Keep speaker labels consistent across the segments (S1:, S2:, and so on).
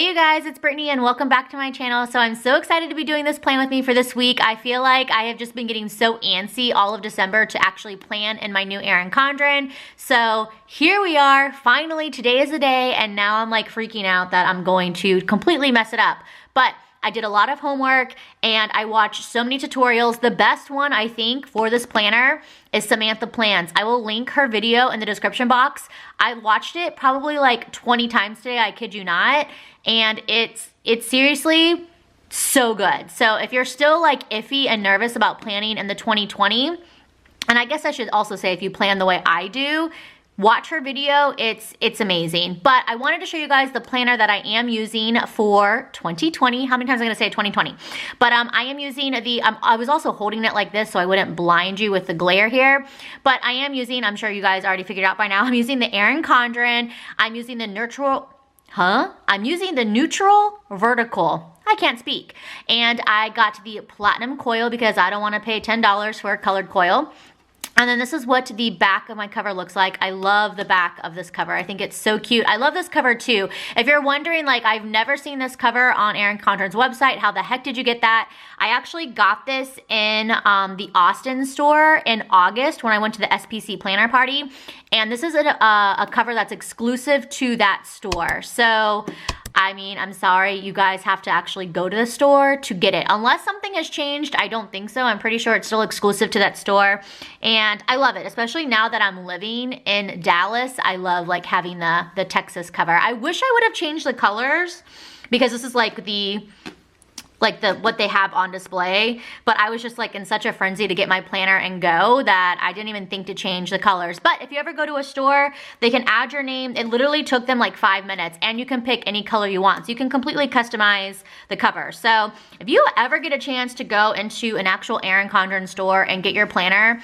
S1: Hey you guys, it's Brittany and welcome back to my channel. So I'm so excited to be doing this plan with me for this week. I feel like I have just been getting so antsy all of December to actually plan in my new Erin Condren. So here we are, finally today is the day, and now I'm like freaking out that I'm going to completely mess it up. But I did a lot of homework and I watched so many tutorials. The best one I think for this planner is Samantha Plans. I will link her video in the description box. I watched it probably like 20 times today, I kid you not. And it's seriously so good. So if you're still like iffy and nervous about planning in the 2020, and I guess I should also say if you plan the way I do, watch her video, it's amazing. But I wanted to show you guys the planner that I am using for 2020. How many times am I gonna say 2020? But I am using the, I was also holding it like this so I wouldn't blind you with the glare here. But I am using, I'm sure you guys already figured out by now, I'm using the Erin Condren. I'm using the I'm using the neutral vertical. I can't speak. And I got the platinum coil because I don't wanna pay $10 for a colored coil. And then this is what the back of my cover looks like. I love the back of this cover. I think it's so cute. I love this cover too. If you're wondering, like, I've never seen this cover on Erin Condren's website. How the heck did you get that? I actually got this in the Austin store in August when I went to the SPC Planner Party. And this is a cover that's exclusive to that store. So, I mean, I'm sorry, you guys have to actually go to the store to get it. Unless something has changed, I don't think so. I'm pretty sure it's still exclusive to that store. And I love it, especially now that I'm living in Dallas. I love like having the Texas cover. I wish I would have changed the colors because this is like what they have on display, but I was just like in such a frenzy to get my planner and go that I didn't even think to change the colors. But if you ever go to a store, they can add your name. It literally took them like 5 minutes and you can pick any color you want. So you can completely customize the cover. So if you ever get a chance to go into an actual Erin Condren store and get your planner,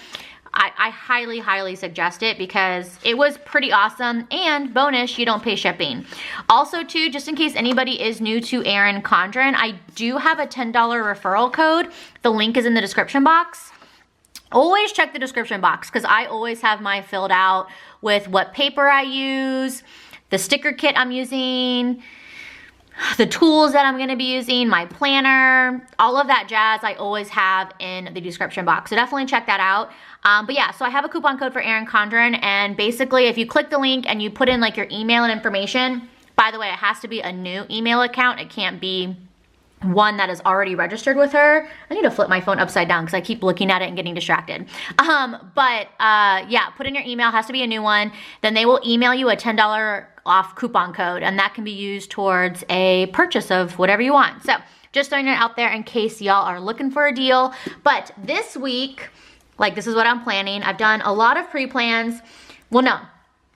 S1: I highly, highly suggest it because it was pretty awesome, and bonus, you don't pay shipping. Also too, just in case anybody is new to Erin Condren, I do have a $10 referral code. The link is in the description box. Always check the description box because I always have mine filled out with what paper I use, the sticker kit I'm using, the tools that I'm gonna be using, my planner, all of that jazz I always have in the description box. So definitely check that out. But yeah, so I have a coupon code for Erin Condren, and basically if you click the link and you put in like your email and information, by the way, it has to be a new email account. It can't be one that is already registered with her. I need to flip my phone upside down because I keep looking at it and getting distracted. Yeah, put in your email, has to be a new one. Then they will email you a $10 off coupon code, and that can be used towards a purchase of whatever you want. So just throwing it out there in case y'all are looking for a deal. But this week, like, this is what I'm planning. I've done a lot of pre-plans. Well,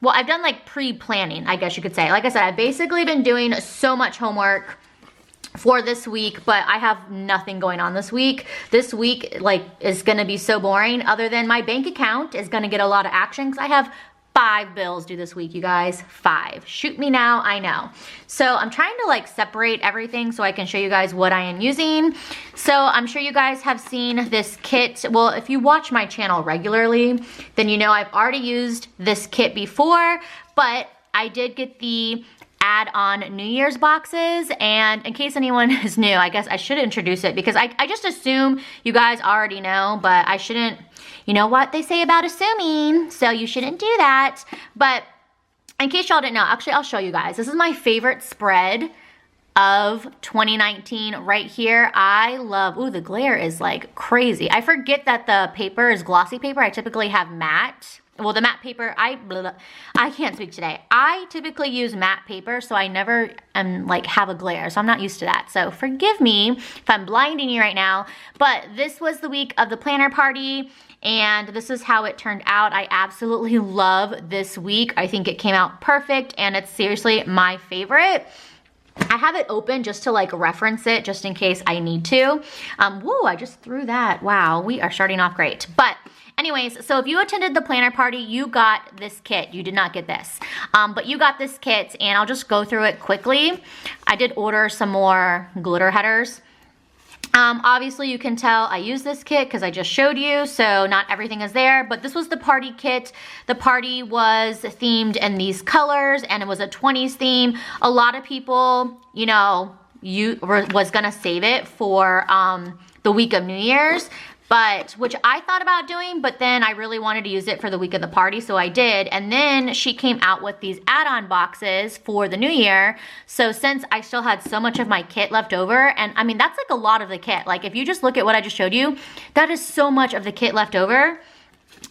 S1: I've done like pre-planning, I guess you could say. Like I said, I've basically been doing so much homework for this week, but I have nothing going on this week. This week, like, is gonna be so boring, other than my bank account is gonna get a lot of action because I have 5 bills due this week, you guys. 5. Shoot me now, I know. So I'm trying to like separate everything so I can show you guys what I am using. So I'm sure you guys have seen this kit. Well, if you watch my channel regularly, then you know I've already used this kit before, but I did get the add-on New Year's boxes, and in case anyone is new, I guess I should introduce it because I just assume you guys already know, but I shouldn't. You know what they say about assuming, so you shouldn't do that. But in case y'all didn't know, actually I'll show you guys. This is my favorite spread of 2019 right here. I love, ooh, the glare is like crazy. I forget that the paper is glossy paper. I typically have matte. Well, the matte paper, I can't speak today. I typically use matte paper, so I never like have a glare, so I'm not used to that. So forgive me if I'm blinding you right now, but this was the week of the planner party, and this is how it turned out. I absolutely love this week. I think it came out perfect, and it's seriously my favorite. I have it open just to like reference it, just in case I need to. Whoa, I just threw that. Wow, we are starting off great. But anyways, so if you attended the planner party, you got this kit. You did not get this, but you got this kit, and I'll just go through it quickly. I did order some more glitter headers. Obviously you can tell I use this kit because I just showed you, so not everything is there, but this was the party kit. The party was themed in these colors and it was a 20s theme. A lot of people, you know, was gonna save it for the week of New Year's, but which I thought about doing, but then I really wanted to use it for the week of the party, so I did. And then she came out with these add-on boxes for the new year. So since I still had so much of my kit left over, and I mean, that's like a lot of the kit. Like if you just look at what I just showed you, that is so much of the kit left over.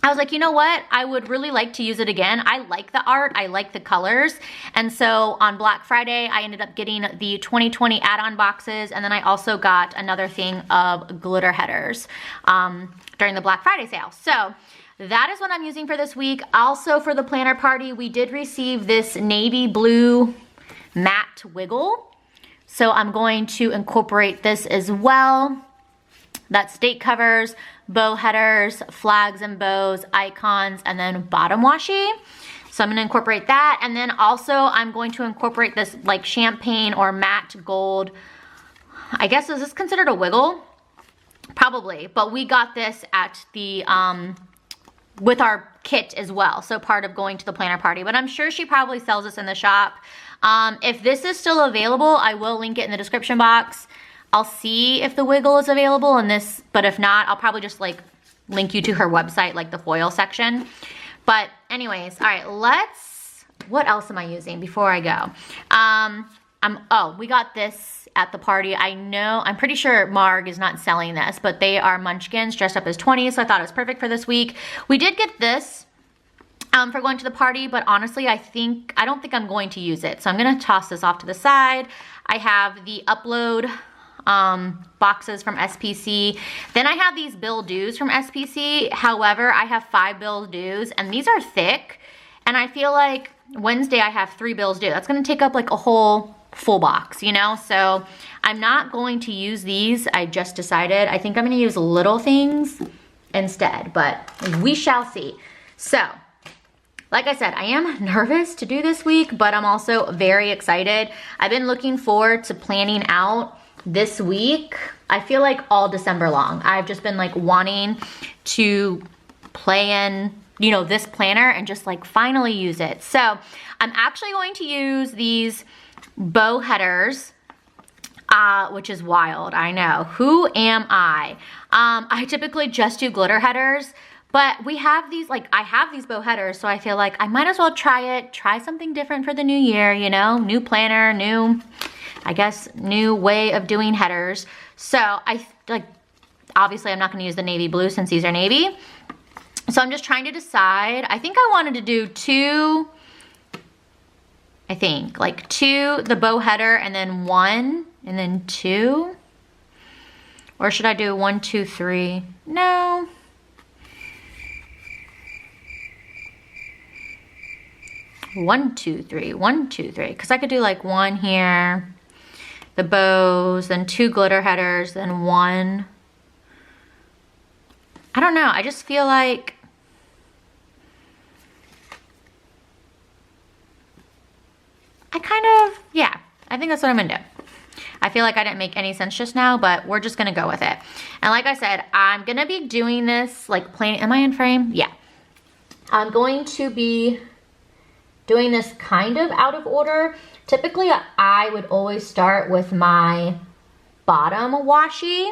S1: I was like, you know what? I would really like to use it again. I like the art, I like the colors. And so on Black Friday, I ended up getting the 2020 add-on boxes. And then I also got another thing of glitter headers during the Black Friday sale. So that is what I'm using for this week. Also for the planner party, we did receive this navy blue matte wiggle. So I'm going to incorporate this as well. That's date covers, bow headers, flags and bows, icons, and then bottom washi. So I'm gonna incorporate that. And then also I'm going to incorporate this like champagne or matte gold. I guess, is this considered a wiggle? Probably, but we got this at the, with our kit as well. So part of going to the planner party, but I'm sure she probably sells this in the shop. If this is still available, I will link it in the description box. I'll see if the wiggle is available in this, but if not, I'll probably just like link you to her website, like the foil section. But anyways, all right, what else am I using before I go? Oh, we got this at the party. I'm pretty sure Marg is not selling this, but they are munchkins dressed up as 20s, so I thought it was perfect for this week. We did get this for going to the party, but honestly, I don't think I'm going to use it. So I'm gonna toss this off to the side. I have the Upload boxes from SPC. Then I have these bill dues from SPC. However, I have 5 bill dues and these are thick. And I feel like Wednesday I have 3 bills due. That's gonna take up like a whole full box, you know? So I'm not going to use these. I just decided. I think I'm gonna use little things instead, but we shall see. So, like I said, I am nervous to do this week, but I'm also very excited. I've been looking forward to planning out this week. I feel like all December long. I've just been like wanting to plan, you know, this planner and just like finally use it. So I'm actually going to use these bow headers, which is wild, I know. Who am I? I typically just do glitter headers, but we have these, like I have these bow headers, so I feel like I might as well try something different for the new year, you know, new planner, I guess, new way of doing headers. So obviously I'm not gonna use the navy blue since these are navy. So I'm just trying to decide. I think I wanted to do 2, like 2, the bow header, and then 1, and then 2. Or should I do 1, 2, 3? No. One, two, three, 1, 2, 3. Because I could do like 1 here, the bows, then 2 glitter headers, then 1. I don't know, I just feel like I think that's what I'm gonna do. I feel like I didn't make any sense just now, but we're just gonna go with it. And like I said, I'm gonna be doing this like plain, am I in frame? Yeah. I'm going to be doing this kind of out of order. Typically, I would always start with my bottom washi,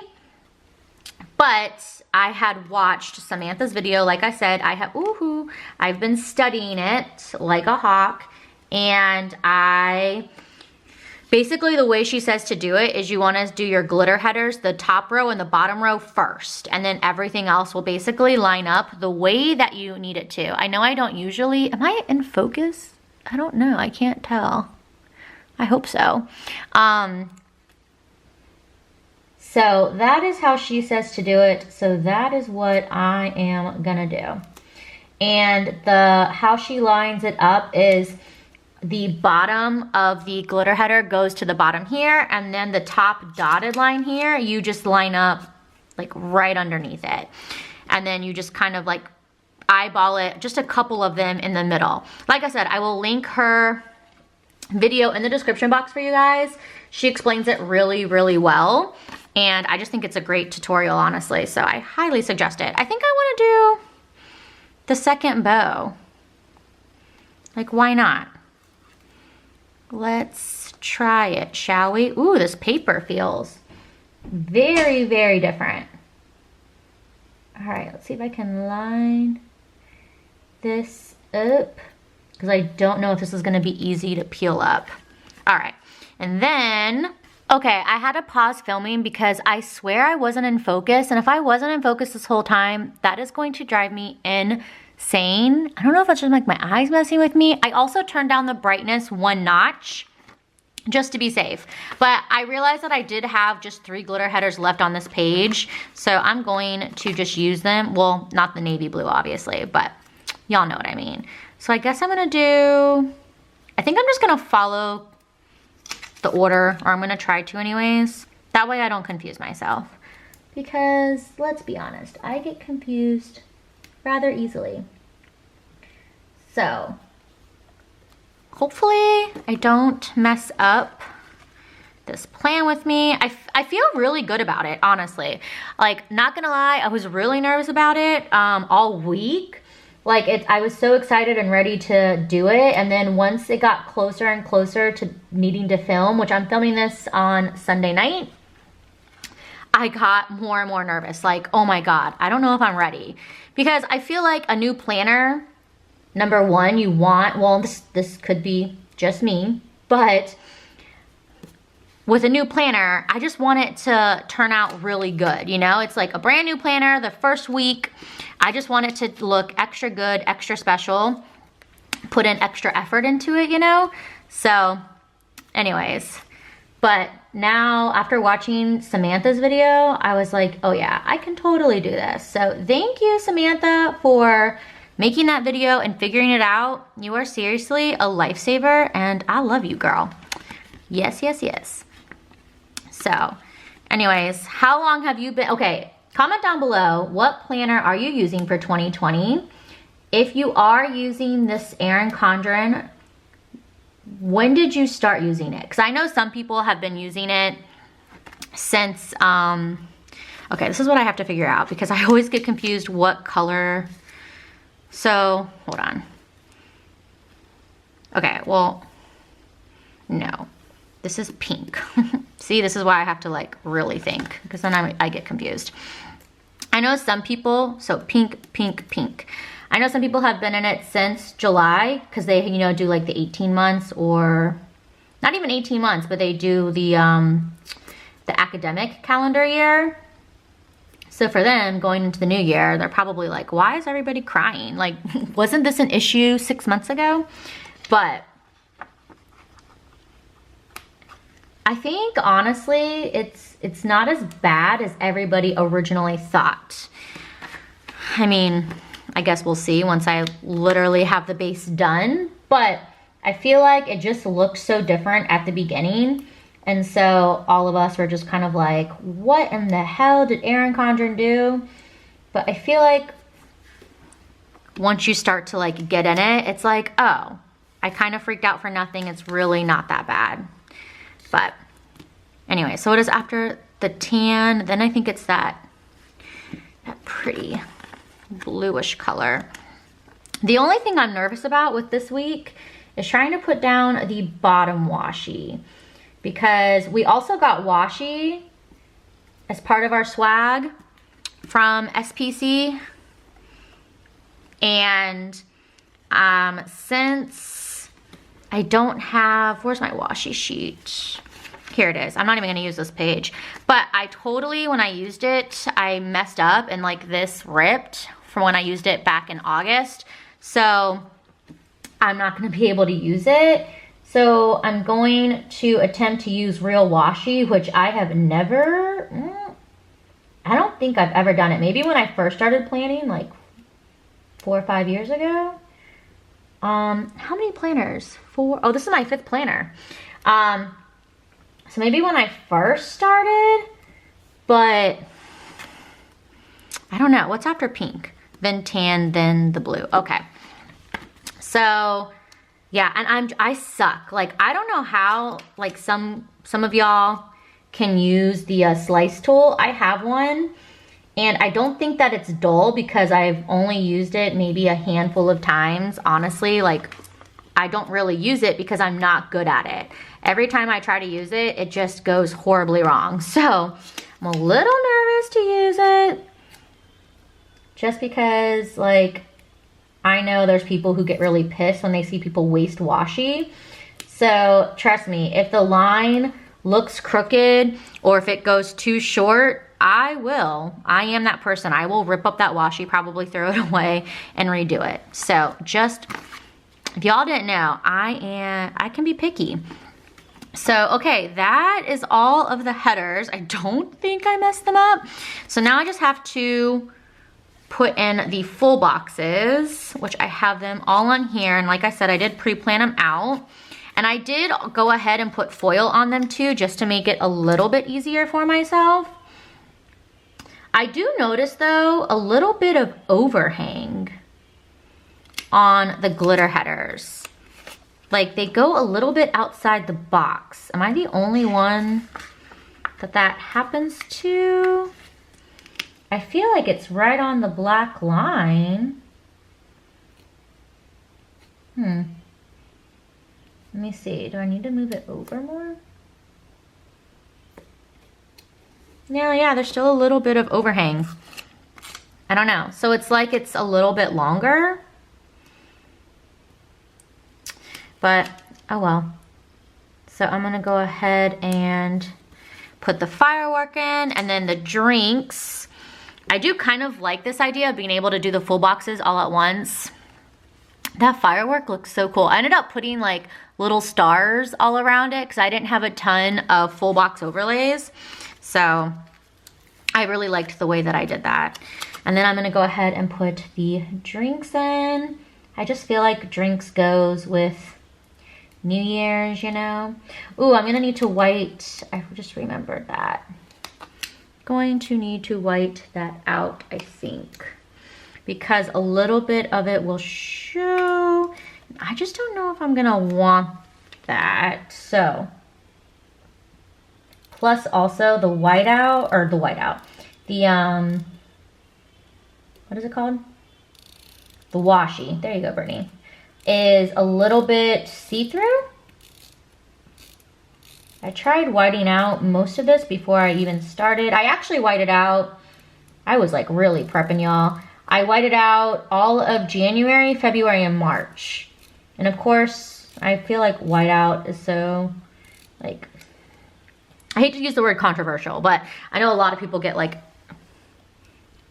S1: but I had watched Samantha's video. Like I said, I've been studying it like a hawk, and basically the way she says to do it is you want to do your glitter headers, the top row and the bottom row first, and then everything else will basically line up the way that you need it to. I know I don't usually, am I in focus? I don't know, I can't tell. I hope so. So that is how she says to do it. So that is what I am gonna do. And how she lines it up is the bottom of the glitter header goes to the bottom here, and then the top dotted line here, you just line up like right underneath it. And then you just kind of like eyeball it, just a couple of them in the middle. Like I said, I will link her video in the description box for you guys. She explains it really, really well. And I just think it's a great tutorial, honestly. So I highly suggest it. I think I want to do the second bow. Like, why not? Let's try it, shall we? Ooh, this paper feels very, very different. All right, let's see if I can line this up, because I don't know if this is gonna be easy to peel up. All right, and then, okay, I had to pause filming because I swear I wasn't in focus, and if I wasn't in focus this whole time, that is going to drive me insane. I don't know if it's just like my eyes messing with me. I also turned down the brightness 1 notch just to be safe. But I realized that I did have just 3 glitter headers left on this page, so I'm going to just use them. Well, not the navy blue, obviously, but y'all know what I mean. So I guess I'm gonna do, I think I'm just gonna follow the order, or I'm gonna try to anyways. That way I don't confuse myself. Because, let's be honest, I get confused rather easily. So, hopefully I don't mess up this plan with me. I feel really good about it, honestly. Like, not gonna lie, I was really nervous about it all week. Like, I was so excited and ready to do it, and then once it got closer and closer to needing to film, which I'm filming this on Sunday night, I got more and more nervous. Like, oh my God, I don't know if I'm ready. Because I feel like a new planner, number one, you want, well, this could be just me, but with a new planner, I just want it to turn out really good, you know? It's like a brand new planner, the first week, I just want it to look extra good, extra special, put in extra effort into it, you know? So, anyways, but now after watching Samantha's video, I was like, oh yeah, I can totally do this. So thank you, Samantha, for making that video and figuring it out. You are seriously a lifesaver, and I love you, girl. Yes, yes, yes. So, anyways, how long have you been, okay, comment down below, what planner are you using for 2020? If you are using this Erin Condren, when did you start using it? Because I know some people have been using it since, okay, this is what I have to figure out because I always get confused what color. So, hold on. Okay, well, no, this is pink. See, this is why I have to like really think because then I get confused. I know some people, so pink, pink, pink. I know some people have been in it since July because they, you know, do like the 18 months or not even 18 months, but they do the academic calendar year. So for them going into the new year, they're probably like, why is everybody crying? Like, wasn't this an issue 6 months ago? But I think honestly, it's not as bad as everybody originally thought. I mean, I guess we'll see once I literally have the base done, but I feel like it just looked so different at the beginning. And so all of us were just kind of like, what in the hell did Erin Condren do? But I feel like once you start to like get in it, it's like, oh, I kind of freaked out for nothing. It's really not that bad. But anyway, so it is after the tan. Then I think it's that pretty bluish color. The only thing I'm nervous about with this week is trying to put down the bottom washi, because we also got washi as part of our swag from SPC, and since I don't have, where's my washi sheet? Here it is. I'm not even gonna use this page, but I totally, when I used it, I messed up and like this ripped from when I used it back in August. So I'm not gonna be able to use it. So I'm going to attempt to use real washi, which I have never, I don't think I've ever done it. Maybe when I first started planning, like 4 or 5 years ago. How many planners? 4, oh, this is my 5th planner. So maybe when I first started, but I don't know. What's after pink? Then tan, then the blue. Okay. So yeah, and I suck. Like, I don't know how, like, some of y'all can use the slice tool. I have one, and I don't think that it's dull because I've only used it maybe a handful of times. Honestly, like, I don't really use it because I'm not good at it. Every time I try to use it, it just goes horribly wrong. So I'm a little nervous to use it just because, like, I know there's people who get really pissed when they see people waste washi. So trust me, if the line looks crooked or if it goes too short, I am that person. I will rip up that washi, probably throw it away and redo it. So just, if y'all didn't know, I can be picky. So, okay, that is all of the headers. I don't think I messed them up. So now I just have to put in the full boxes, which I have them all on here. And like I said, I did pre-plan them out. And I did go ahead and put foil on them too, just to make it a little bit easier for myself. I do notice though, a little bit of overhang on the glitter headers. Like, they go a little bit outside the box. Am I the only one that happens to? I feel like it's right on the black line. Let me see. Do I need to move it over more? No, yeah, there's still a little bit of overhang. I don't know. So it's like it's a little bit longer. But, oh well. So I'm gonna go ahead and put the firework in, and then the drinks. I do kind of like this idea of being able to do the full boxes all at once. That firework looks so cool. I ended up putting like little stars all around it because I didn't have a ton of full box overlays. So I really liked the way that I did that. And then I'm gonna go ahead and put the drinks in. I just feel like drinks goes with New Year's, you know. Ooh, I'm gonna need to white, I just remembered that. Going to need to white that out, I think, because a little bit of it will show. I just don't know if I'm gonna want that. So, plus also the whiteout, or the whiteout, the what is it called? The washi. There you go, Brittany. Is a little bit see-through. I tried whiting out most of this before I even started. I actually whited out, I was like really prepping y'all. I whited out all of January, February, and March. And of course, I feel like whiteout is so, like, I hate to use the word controversial, but I know a lot of people get like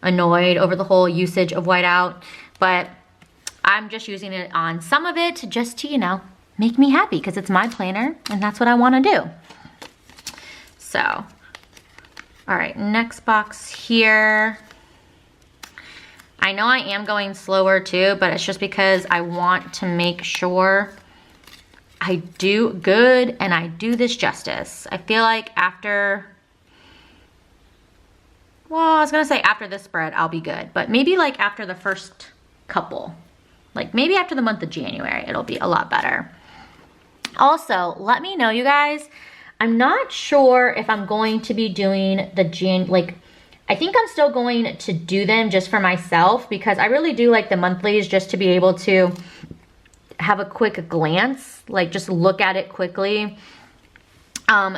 S1: annoyed over the whole usage of whiteout, but I'm just using it on some of it just to, you know, make me happy because it's my planner and that's what I want to do. So, all right, next box here. I know I am going slower too, but it's just because I want to make sure I do good and I do this justice. I feel like after, well, I was gonna say after this spread, I'll be good, but maybe like after the first couple. Like maybe after the month of January, it'll be a lot better. Also, let me know, you guys. I'm not sure if I'm going to be doing the I think I'm still going to do them just for myself because I really do like the monthlies just to be able to have a quick glance, like just look at it quickly,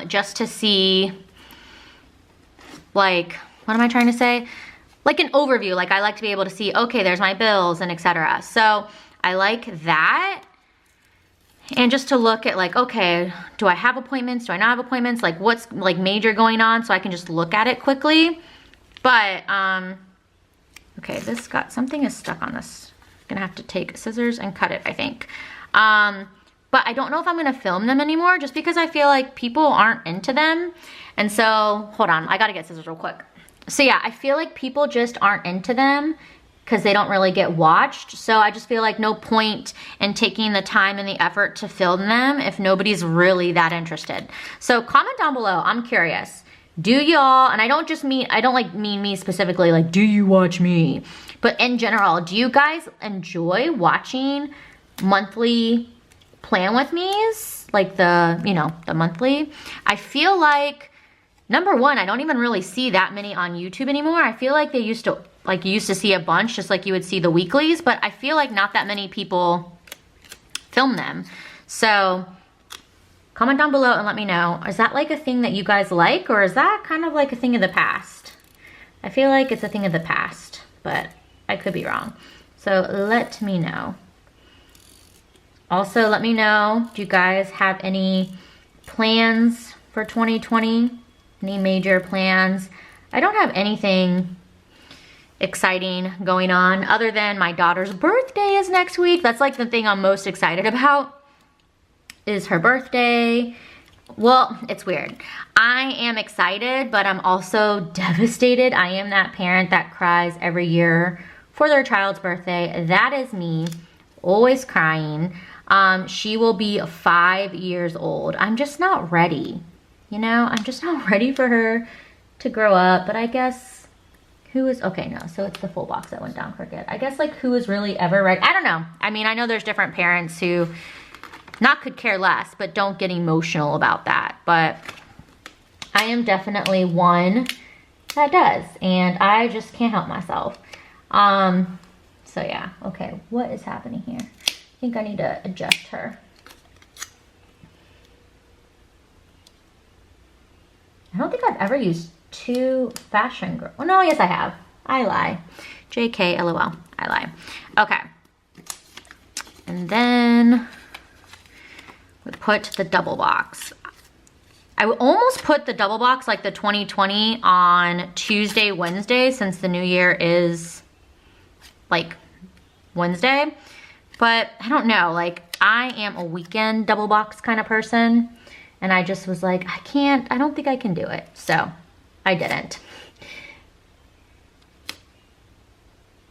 S1: just to see, like, what am I trying to say? Like an overview. Like I like to be able to see, okay, there's my bills and etc. So I like that. And just to look at like, okay, do I have appointments? Do I not have appointments? Like what's like major going on so I can just look at it quickly. But, okay, this got, something is stuck on this. I'm gonna have to take scissors and cut it, I think. But I don't know if I'm gonna film them anymore just because I feel like people aren't into them. And so, hold on, I gotta get scissors real quick. So yeah, I feel like people just aren't into them because they don't really get watched. So I just feel like no point in taking the time and the effort to film them if nobody's really that interested. So comment down below, I'm curious. Do y'all, and I don't just mean, I don't like mean me specifically, like do you watch me? But in general, do you guys enjoy watching monthly plan with me's? Like the, you know, the monthly? I feel like number one, I don't even really see that many on YouTube anymore. I feel like they used to, like you used to see a bunch, just like you would see the weeklies, but I feel like not that many people film them. So comment down below and let me know, is that like a thing that you guys like, or is that kind of like a thing of the past? I feel like it's a thing of the past, but I could be wrong. So let me know. Also, let me know, do you guys have any plans for 2020? Any major plans? I don't have anything exciting going on other than my daughter's birthday is next week. That's like the thing I'm most excited about, is her birthday. Well, it's weird. I am excited, but I'm also devastated. I am that parent that cries every year for their child's birthday. That is me, always crying. She will be 5 years old. I'm just not ready. You know, I'm just not ready for her to grow up, but I guess who is, okay, no, so it's the full box that went down crooked. I guess like who is really ever ready? I don't know. I mean, I know there's different parents who not could care less, but don't get emotional about that. But I am definitely one that does, and I just can't help myself. So yeah, okay, what is happening here? I think I need to adjust her. I don't think I've ever used two fashion girl. Oh no, yes I have. I lie. JK, LOL. I lie. Okay. And then we put the double box. I would almost put the double box like the 2020 on Tuesday, Wednesday, since the new year is like Wednesday. But I don't know, like I am a weekend double box kind of person. And I just was like, I don't think I can do it. So I didn't.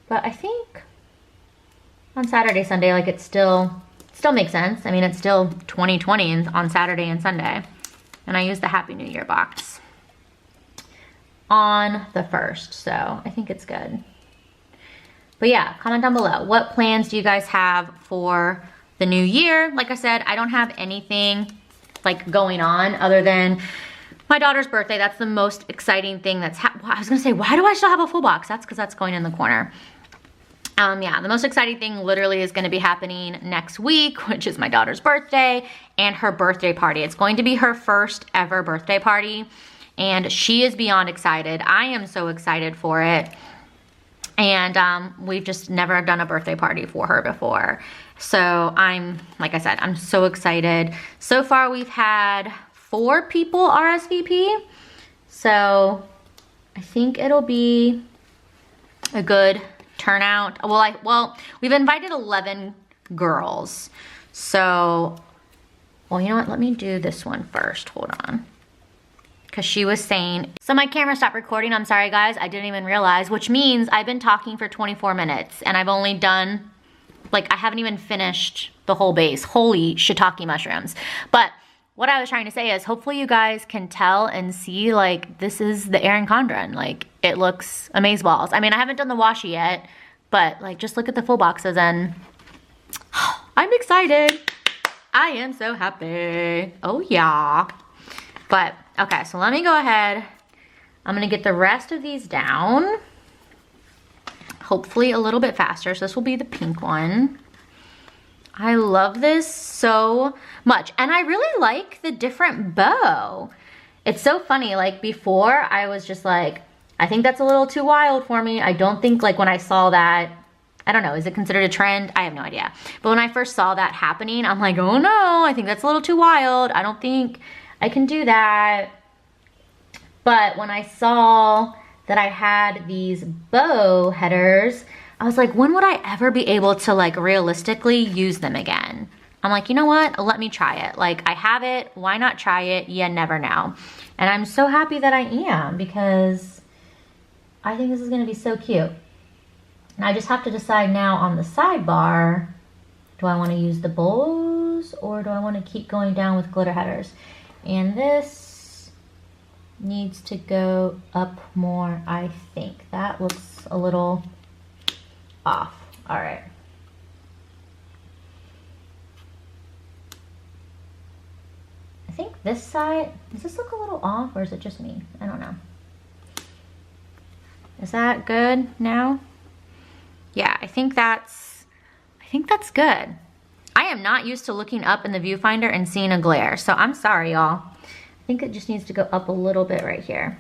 S1: But I think on Saturday, Sunday, like it still makes sense. I mean, it's still 2020 on Saturday and Sunday. And I used the Happy New Year box on the 1st. So I think it's good. But yeah, comment down below. What plans do you guys have for the new year? Like I said, I don't have anything like going on other than my daughter's birthday. That's the most exciting thing that's I was gonna say, why do I still have a full box? That's because that's going in the corner. Yeah, the most exciting thing literally is gonna be happening next week, which is my daughter's birthday and her birthday party. It's going to be her first ever birthday party, and she is beyond excited. I am so excited for it. And we've just never done a birthday party for her before. So like I said, I'm so excited. So far we've had 4 people RSVP. So I think it'll be a good turnout. Well, we've invited 11 girls. So, well, you know what? Let me do this one first. Hold on. Because she was saying, so my camera stopped recording. I'm sorry, guys. I didn't even realize, which means I've been talking for 24 minutes and I've only done, like, I haven't even finished the whole base. Holy shiitake mushrooms. But what I was trying to say is hopefully you guys can tell and see, like, this is the Erin Condren. Like, it looks amazeballs. I mean, I haven't done the washi yet, but, like, just look at the full boxes and I'm excited. I am so happy. Oh, yeah. But, okay, so let me go ahead. I'm gonna get the rest of these down. Hopefully a little bit faster. So this will be the pink one. I love this so much. And I really like the different bow. It's so funny, like before I was just like, I think that's a little too wild for me. I don't think, like, when I saw that, I don't know, is it considered a trend? I have no idea. But when I first saw that happening, I'm like, oh no, I think that's a little too wild. I don't think I can do that. But when I saw that I had these bow headers, I was like, when would I ever be able to, like, realistically use them again? I'm like, you know what? Let me try it. Like, I have it. Why not try it? You never know. And I'm so happy that I am, because I think this is going to be so cute. And I just have to decide now on the sidebar, do I want to use the bows or do I want to keep going down with glitter headers? And this needs to go up more, I think. That looks a little off. All right. I think this side, does this look a little off or is it just me? I don't know. Is that good now? Yeah, I think that's good. I am not used to looking up in the viewfinder and seeing a glare, so I'm sorry, y'all. I think it just needs to go up a little bit right here.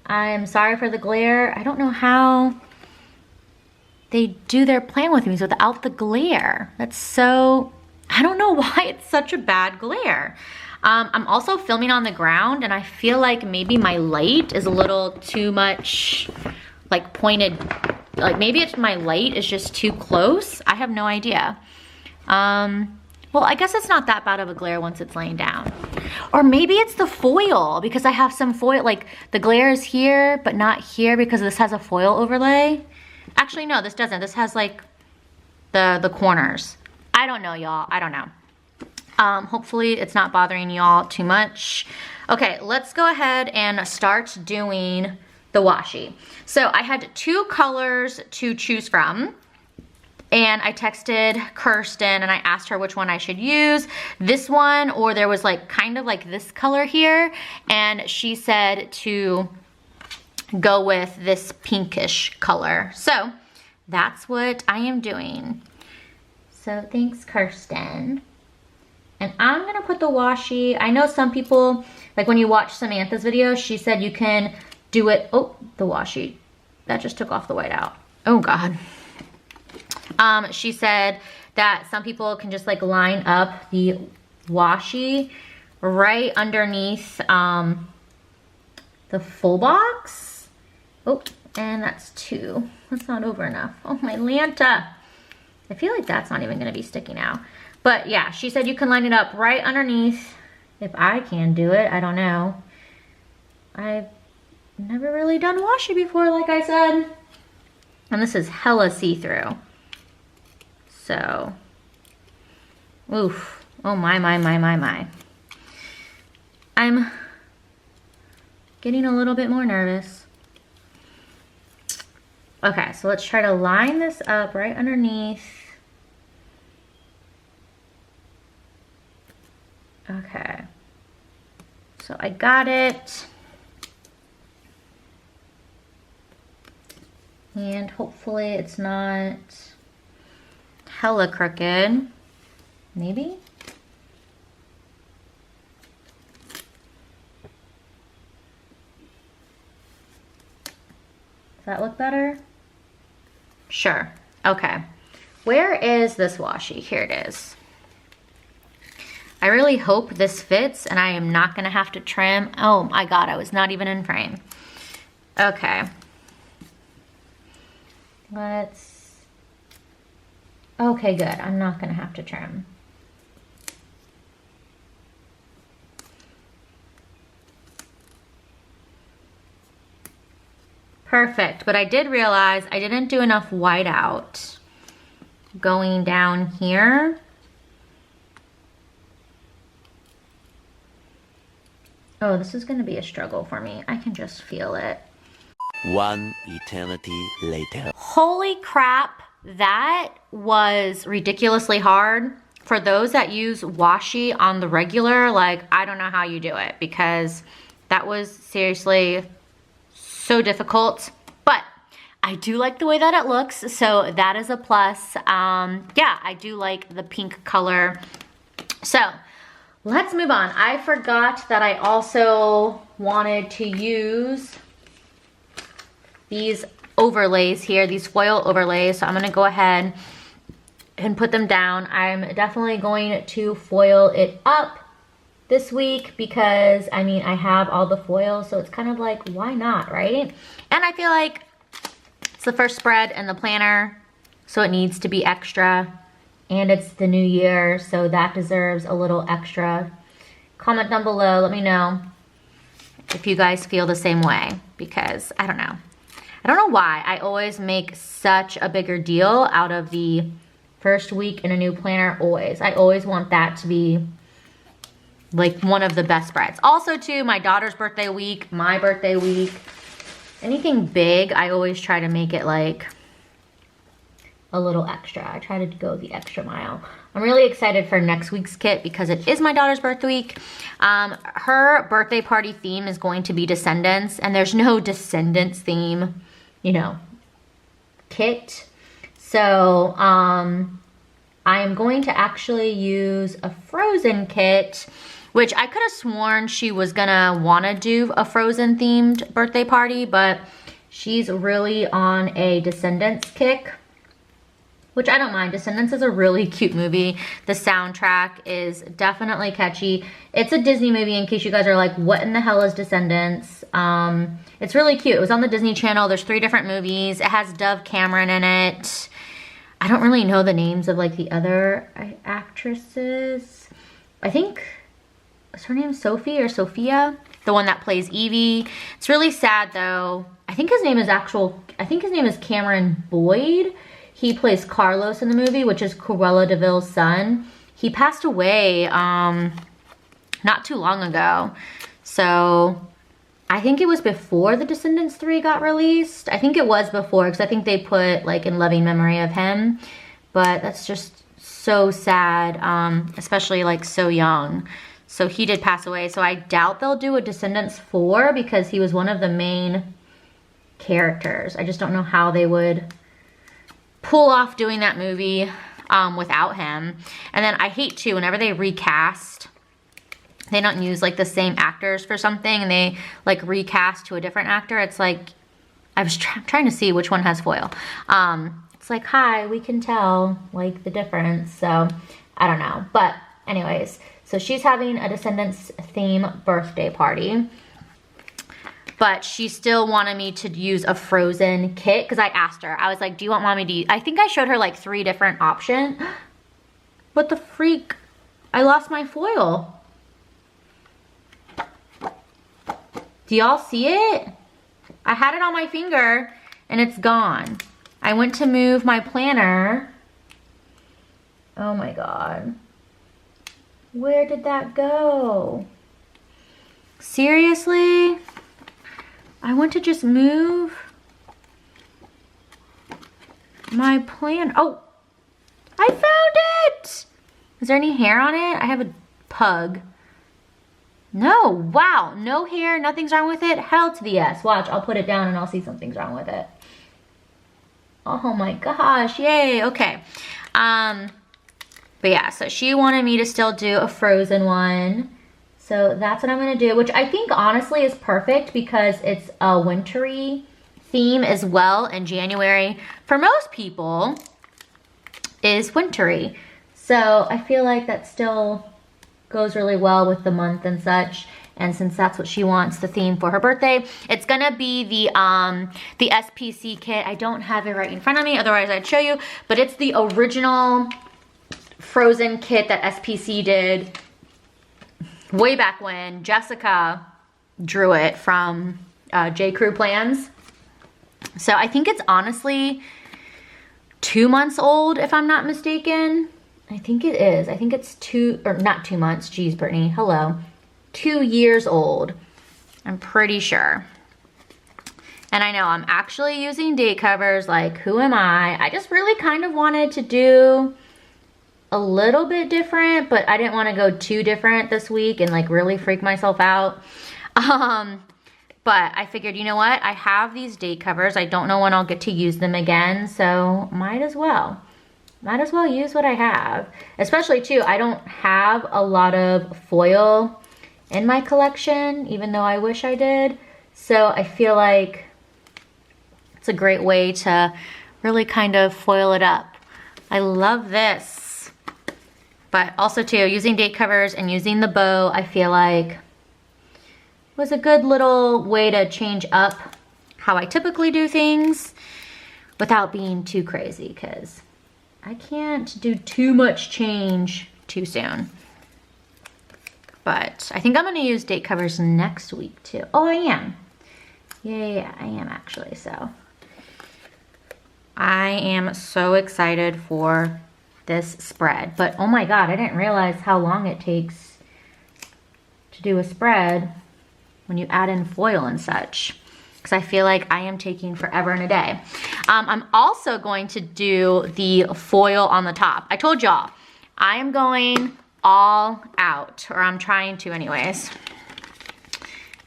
S1: I'm sorry for the glare. I don't know how they do their plan with me without the glare. That's so, I don't know why it's such a bad glare. I'm also filming on the ground and I feel like maybe my light is a little too much like pointed, like maybe it's my light is just too close. I have no idea. Well, I guess it's not that bad of a glare once it's laying down. Or maybe it's the foil because I have some foil, like the glare is here, but not here because this has a foil overlay. Actually, no, this doesn't. This has like the corners. I don't know, y'all. I don't know. Hopefully it's not bothering y'all too much. Okay, let's go ahead and start doing the washi. So I had 2 colors to choose from. And I texted Kirsten and I asked her which one I should use. This one, or there was like kind of like this color here. And she said to go with this pinkish color. So that's what I am doing. So thanks, Kirsten. And I'm gonna put the washi. I know some people, like when you watch Samantha's video, she said you can do it. Oh, the washi. That just took off the white out. Oh God. She said that some people can just like line up the washi right underneath the full box. Oh, and that's 2. That's not over enough. Oh, my Lanta. I feel like that's not even gonna be sticky now. But yeah, she said you can line it up right underneath. If I can do it, I don't know. I've never really done washi before, like I said. And this is hella see-through. So, oof. Oh my. I'm getting a little bit more nervous. Okay, so let's try to line this up right underneath. Okay. So I got it. And hopefully it's not hella crooked. Maybe? Does that look better? Sure. Okay. Where is this washi? Here it is. I really hope this fits and I am not gonna have to trim. Oh my God, I was not even in frame. Okay. Okay, good. I'm not gonna have to trim. Perfect, but I did realize I didn't do enough white out going down here. Oh, this is gonna be a struggle for me. I can just feel it.
S2: 1 eternity later.
S1: Holy crap, that was ridiculously hard. For those that use washi on the regular, like, I don't know how you do it because that was seriously so difficult. But I do like the way that it looks, so that is a plus. Yeah, I do like the pink color. So let's move on. I forgot that I also wanted to use these overlays here, these foil overlays. So I'm gonna go ahead and put them down. I'm definitely going to foil it up this week because, I mean, I have all the foil, so it's kind of like, why not, right? And I feel like it's the first spread in the planner, so it needs to be extra. And it's the new year, so that deserves a little extra. Comment down below, let me know if you guys feel the same way, because I don't know. I don't know why I always make such a bigger deal out of the first week in a new planner, always. I always want that to be like one of the best spreads. Also too, my daughter's birthday week, my birthday week, anything big, I always try to make it like a little extra. I try to go the extra mile. I'm really excited for next week's kit because it is my daughter's birthday week. Her birthday party theme is going to be Descendants, and there's no Descendants theme, you know, kit. So I am going to actually use a Frozen kit, which I could have sworn she was gonna wanna do a Frozen themed birthday party, but she's really on a Descendants kick, which I don't mind. Descendants is a really cute movie. The soundtrack is definitely catchy. It's a Disney movie, in case you guys are like, what in the hell is Descendants? It's really cute. It was on the Disney Channel. There's 3 different movies. It has Dove Cameron in it. I don't really know the names of like the other actresses. I think, is her name Sophie or Sophia? The one that plays Evie. It's really sad though. I think his name is Cameron Boyd. He plays Carlos in the movie, which is Cruella de Vil's son. He passed away not too long ago. So I think it was before the Descendants 3 got released. I think it was before, because I think they put like in loving memory of him. But that's just so sad, especially like so young. So he did pass away. So I doubt they'll do a Descendants 4 because he was one of the main characters. I just don't know how they would pull off doing that movie without him. And then I hate too, whenever they recast, they don't use like the same actors for something and they like recast to a different actor. It's like, I was trying to see which one has foil. It's like, hi, we can tell like the difference. So I don't know. But anyways, so she's having a Descendants theme birthday party. But she still wanted me to use a Frozen kit because I asked her. I was like, do you want mommy to use? I think I showed her like 3 different options. What the freak? I lost my foil. Do y'all see it? I had it on my finger and it's gone. I went to move my planner. Oh my God. Where did that go? Seriously? I went to just move my plan. Oh, I found it. Is there any hair on it? I have a pug. No, wow, no hair, nothing's wrong with it. Hell to the yes. Watch, I'll put it down and I'll see something's wrong with it. Oh my gosh, yay, okay. But yeah, so she wanted me to still do a Frozen one. So that's what I'm gonna do, which I think honestly is perfect because it's a wintry theme as well, and January, for most people, is wintry. So I feel like that still goes really well with the month and such. And since that's what she wants, the theme for her birthday, it's gonna be the SPC kit. I don't have it right in front of me, otherwise I'd show you, but it's the original Frozen kit that SPC did way back when Jessica drew it from J. Crew Plans. So I think it's honestly 2 months old, if I'm not mistaken. I think it is. I think it's not 2 months. Geez, Brittany, hello. 2 years old. I'm pretty sure. And I know I'm actually using date covers, like who am I? I just really kind of wanted to do a little bit different, but I didn't want to go too different this week and like really freak myself out. But I figured, you know what? I have these date covers. I don't know when I'll get to use them again, so might as well. Might as well use what I have. Especially too, I don't have a lot of foil in my collection, even though I wish I did. So I feel like it's a great way to really kind of foil it up. I love this. But also too, using date covers and using the bow, I feel like was a good little way to change up how I typically do things without being too crazy, because I can't do too much change too soon. But I think I'm gonna use date covers next week too. Oh, I am. Yeah, I am actually, so. I am so excited for this spread. But oh my God, I didn't realize how long it takes to do a spread when you add in foil and such. because I feel like I am taking forever and a day. I'm also going to do the foil on the top. I told y'all, I am going all out, or I'm trying to anyways.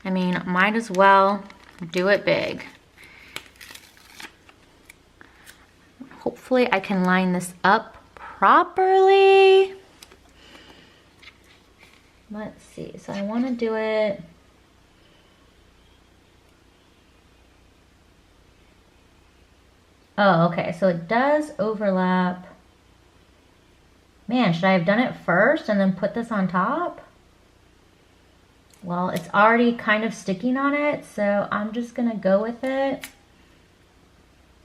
S1: I mean, might as well do it big. Hopefully I can line this up properly. Let's see, so I want to do it. Oh, okay, so it does overlap. Man, should I have done it first and then put this on top? Well, it's already kind of sticking on it, so I'm just gonna go with it.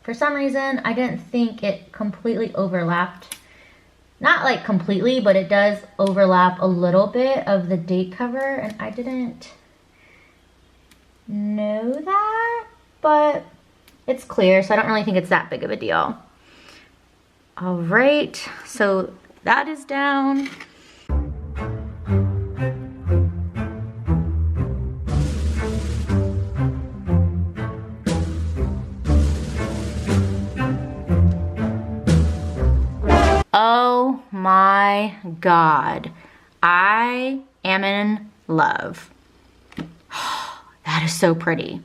S1: For some reason, I didn't think it completely overlapped. Not like completely, but it does overlap a little bit of the date cover, and I didn't know that, but it's clear, so I don't really think it's that big of a deal. All right, so that is down. Oh my God, I am in love. That is so pretty.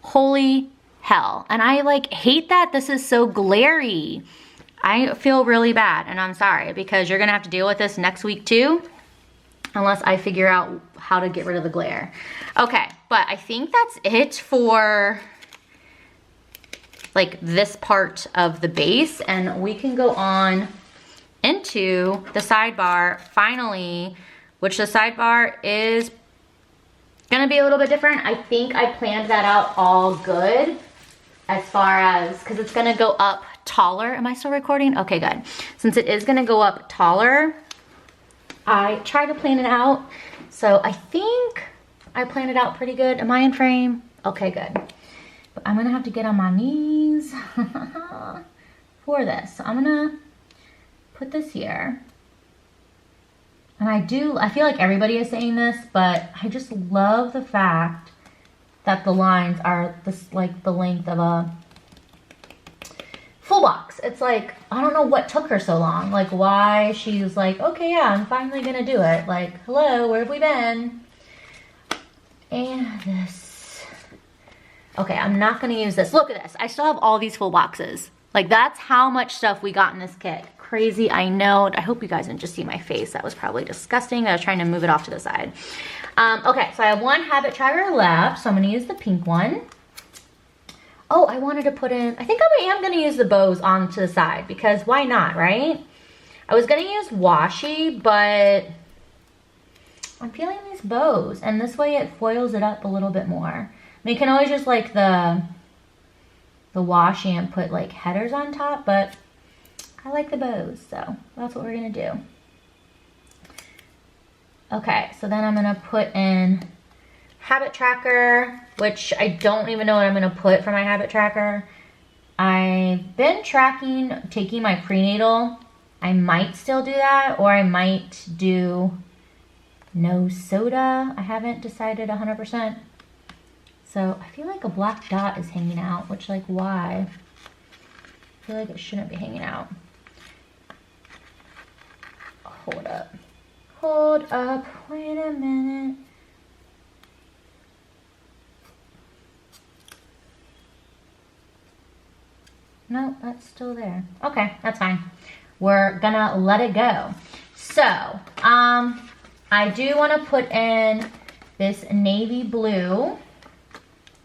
S1: Holy hell. And I like hate that this is so glary. I feel really bad, and I'm sorry, because you're gonna have to deal with this next week too, unless I figure out how to get rid of the glare. Okay, but I think that's it for like this part of the base, and we can go on into the sidebar finally, which the sidebar is gonna be a little bit different. I think I planned that out all good as far as, because it's gonna go up taller. Am I still recording? Okay, good. Since it is gonna go up taller, I tried to plan it out. So I think I planned it out pretty good. Am I in frame? Okay, good. But I'm gonna have to get on my knees for this. So I'm gonna put this here. And I feel like everybody is saying this, but I just love the fact that the lines are this, like the length of a full box. It's like, I don't know what took her so long. Like why she's like, okay, yeah, I'm finally gonna do it. Like, hello, where have we been? And this. Okay, I'm not gonna use this. Look at this. I still have all these full boxes. Like that's how much stuff we got in this kit. Crazy, I know. I hope you guys didn't just see my face. That was probably disgusting. I was trying to move it off to the side. Okay, so I have one habit tracker left, so I'm gonna use the pink one. Oh, I wanted to put in, I think I am gonna use the bows on to the side because why not, right? I was gonna use washi, but I'm feeling these bows, and this way it foils it up a little bit more. I mean, you can always just like the washi and put like headers on top, but I like the bows, so that's what we're gonna do. Okay, so then I'm gonna put in habit tracker, which I don't even know what I'm gonna put for my habit tracker. I've been taking my prenatal. I might still do that, or I might do no soda. I haven't decided 100%. So I feel like a black dot is hanging out, which like why? I feel like it shouldn't be hanging out. Hold up. Hold up. Wait a minute. No, that's still there. Okay, that's fine. We're gonna let it go. So, I do want to put in this navy blue.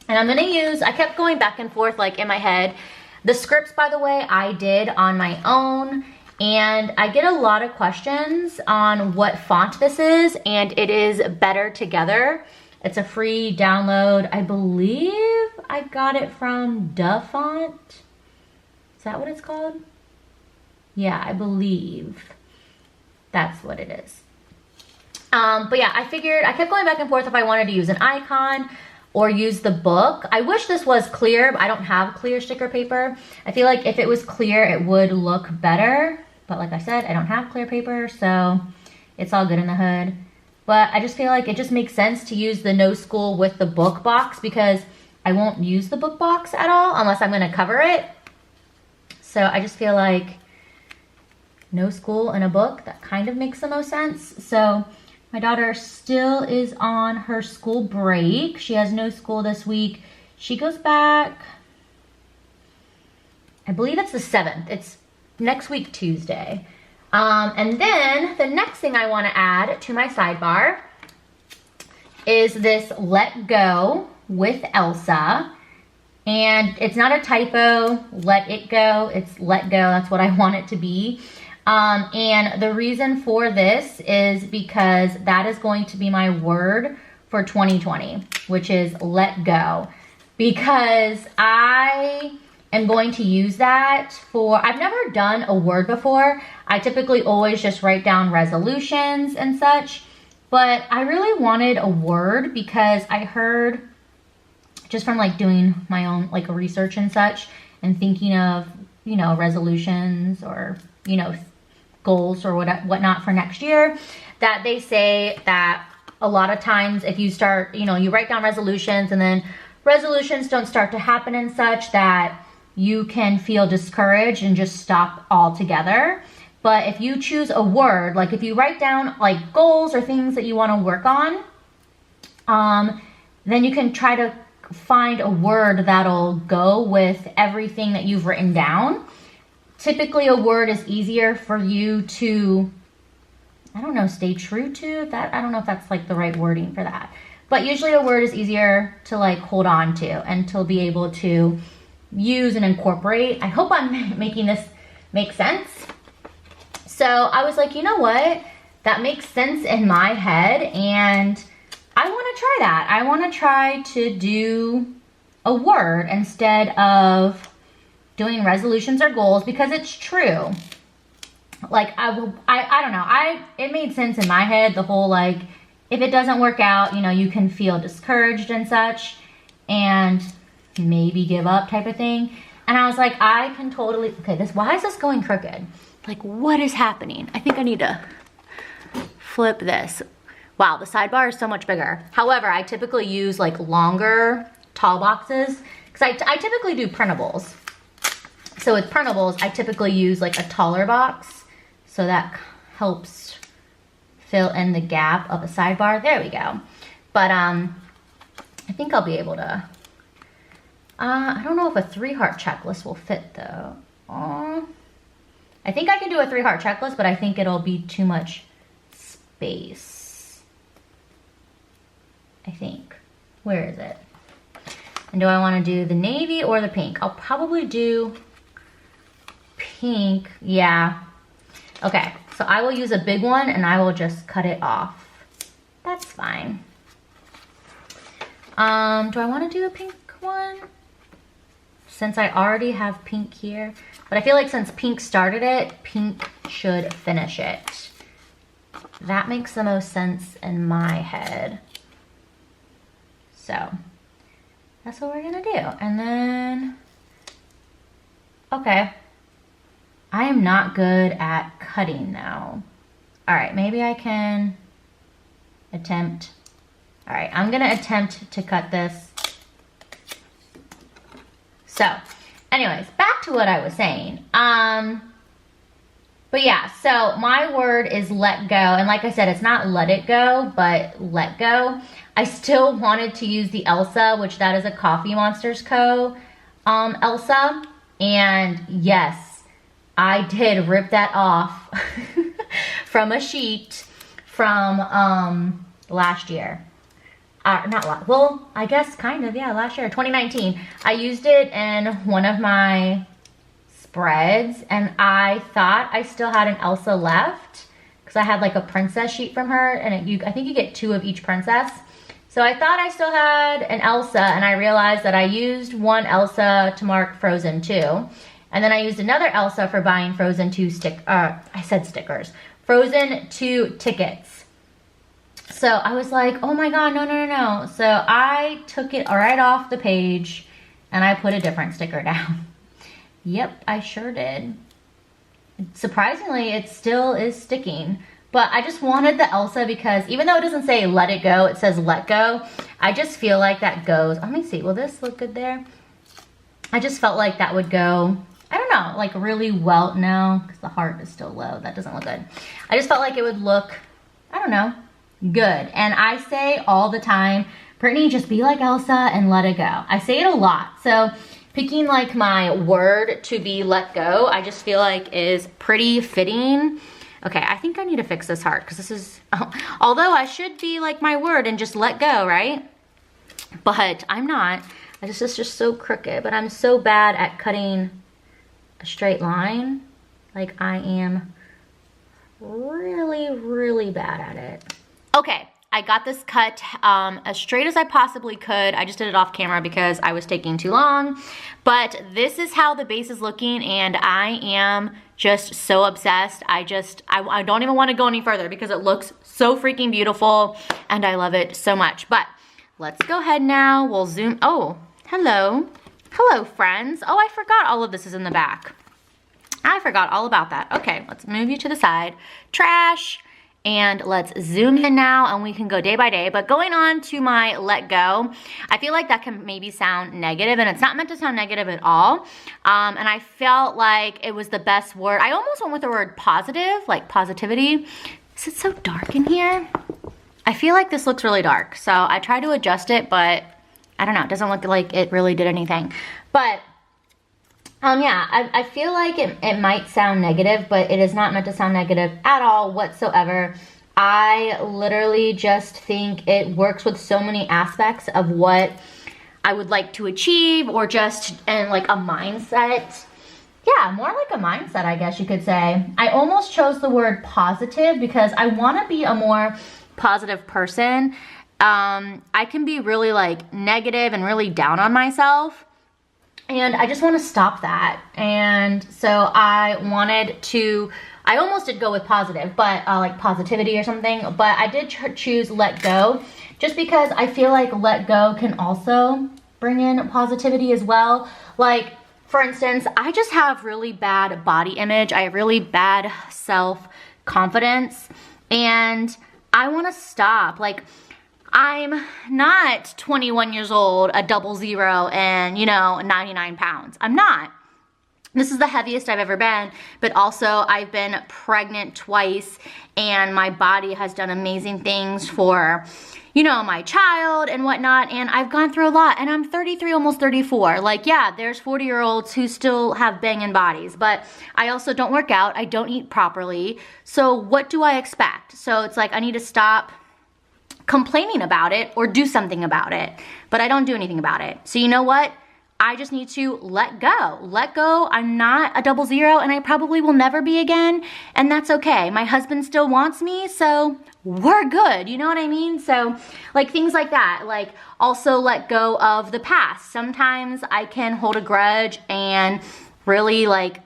S1: And I'm gonna use, I kept going back and forth like in my head. The scripts, by the way, I did on my own. And I get a lot of questions on what font this is, and it is Better Together. It's a free download. I believe I got it from Duh Font. Is that what it's called? Yeah, I believe that's what it is. But yeah, I figured, I kept going back and forth if I wanted to use an icon or use the book. I wish this was clear, but I don't have clear sticker paper. I feel like if it was clear, it would look better. But like I said, I don't have clear paper, so it's all good in the hood. But I just feel like it just makes sense to use the No School with the book box because I won't use the book box at all unless I'm gonna cover it. So I just feel like no school and a book, that kind of makes the most sense. So my daughter still is on her school break. She has no school this week. She goes back, I believe it's the 7th. It's next week, Tuesday. And then the next thing I want to add to my sidebar is this Let Go with Elsa. And it's not a typo, let it go. It's let go, that's what I want it to be. And the reason for this is because that is going to be my word for 2020, which is let go. Because I am going to use that for, I've never done a word before. I typically always just write down resolutions and such, but I really wanted a word because I heard, just from like doing my own like research and such and thinking of, you know, resolutions or, you know, goals or whatnot for next year, that they say that a lot of times if you start, you know, you write down resolutions and then resolutions don't start to happen and such, that you can feel discouraged and just stop altogether. But if you choose a word, like if you write down like goals or things that you want to work on, then you can try to find a word that'll go with everything that you've written down. Typically a word is easier for you to, I don't know, stay true to. That, I don't know if that's like the right wording for that. But usually a word is easier to like hold on to and to be able to use and incorporate. I hope I'm making this make sense. So I was like, you know what? That makes sense in my head and I want to try that. I want to try to do a word instead of doing resolutions or goals, because it's true. Like I don't know. It made sense in my head, the whole like, if it doesn't work out, you know, you can feel discouraged and such and maybe give up type of thing. And I was like, I can totally, okay, why is this going crooked? Like, what is happening? I think I need to flip this. Wow, the sidebar is so much bigger. However, I typically use like longer, tall boxes because I typically do printables. So with printables, I typically use like a taller box. So that helps fill in the gap of a sidebar. There we go. But I think I'll be able to, I don't know if a 3-heart checklist will fit though. I think I can do a 3-heart checklist, but I think it'll be too much space. I think. Where is it? And do I want to do the navy or the pink? I'll probably do pink. Yeah. Okay, so I will use a big one and I will just cut it off. That's fine. Do I want to do a pink one? Since I already have pink here. But I feel like since pink started it, pink should finish it. That makes the most sense in my head. So that's what we're gonna do. And then, okay. I am not good at cutting now. All right, maybe I can attempt. All right, I'm gonna attempt to cut this. So, anyways, back to what I was saying. But yeah, so my word is let go. And like I said, it's not let it go, but let go. I still wanted to use the Elsa, which that is a Coffee Monsters Co. Elsa. And yes, I did rip that off from a sheet from last year. Well, I guess kind of, yeah, last year, 2019. I used it in one of my spreads and I thought I still had an Elsa left because I had like a princess sheet from her and I think you get 2 of each princess. So I thought I still had an Elsa and I realized that I used one Elsa to mark Frozen 2. And then I used another Elsa for buying Frozen 2 stickers. Frozen 2 tickets. So I was like, oh my God, no. So I took it right off the page and I put a different sticker down. Yep, I sure did. Surprisingly, it still is sticking, But I just wanted the Elsa because even though it doesn't say let it go, it says let go. I just feel like that goes, let me see, will this look good there? I just felt like that would go, I don't know, like really well, no, because the heart is still low. That doesn't look good. I just felt like it would look, I don't know, good. And I say all the time, Brittany, just be like Elsa and let it go. I say it a lot. So picking like my word to be let go, I just feel like is pretty fitting. Okay, I think I need to fix this heart because this is, although I should be like my word and just let go, right? But I'm not. It's just so crooked, but I'm so bad at cutting a straight line. Like I am really, really bad at it. Okay, I got this cut as straight as I possibly could. I just did it off camera because I was taking too long. But this is how the base is looking, and I am just so obsessed. I don't even want to go any further because it looks so freaking beautiful, and I love it so much. But let's go ahead now. We'll zoom. Oh, hello. Hello, friends. Oh, I forgot all of this is in the back. I forgot all about that. Okay, let's move you to the side. Trash. And let's zoom in now and we can go day by day. But going on to my let go, I feel like that can maybe sound negative, and it's not meant to sound negative at all. And I felt like it was the best word. I almost went with the word positive, like positivity. Is it so dark in here? I feel like this looks really dark. So I tried to adjust it, but I don't know. It doesn't look like it really did anything. But yeah, I feel like it might sound negative, but it is not meant to sound negative at all whatsoever. I literally just think it works with so many aspects of what I would like to achieve, or just in like a mindset. Yeah, more like a mindset, I guess you could say. I almost chose the word positive because I want to be a more positive person. I can be really like negative and really down on myself. And I just want to stop that. And so I almost did go with positive, but like positivity or something. But I did choose let go just because I feel like let go can also bring in positivity as well. Like, for instance, I just have really bad body image. I have really bad self-confidence. And I want to stop. Like, I'm not 21 years old, a 00, and, 99 pounds. I'm not. This is the heaviest I've ever been, but also I've been pregnant twice, and my body has done amazing things for, my child and whatnot, and I've gone through a lot, and I'm 33, almost 34. Like, yeah, there's 40-year-olds who still have banging bodies, but I also don't work out. I don't eat properly. So what do I expect? So it's like I need to stop complaining about it or do something about it, but I don't do anything about it. So you know what? I just need to let go. Let go. I'm not a 00, and I probably will never be again, and that's okay. My husband still wants me, so we're good. You know what I mean? So like things like that. Like also let go of the past. Sometimes I can hold a grudge and really like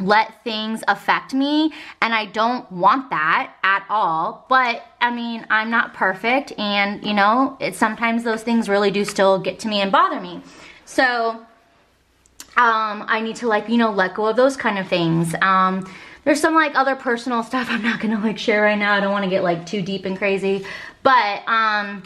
S1: let things affect me, and I don't want that at all. But I mean, I'm not perfect, and sometimes those things really do still get to me and bother me. So I need to let go of those kind of things. There's some like other personal stuff I'm not gonna like share right now. I don't want to get like too deep and crazy, but I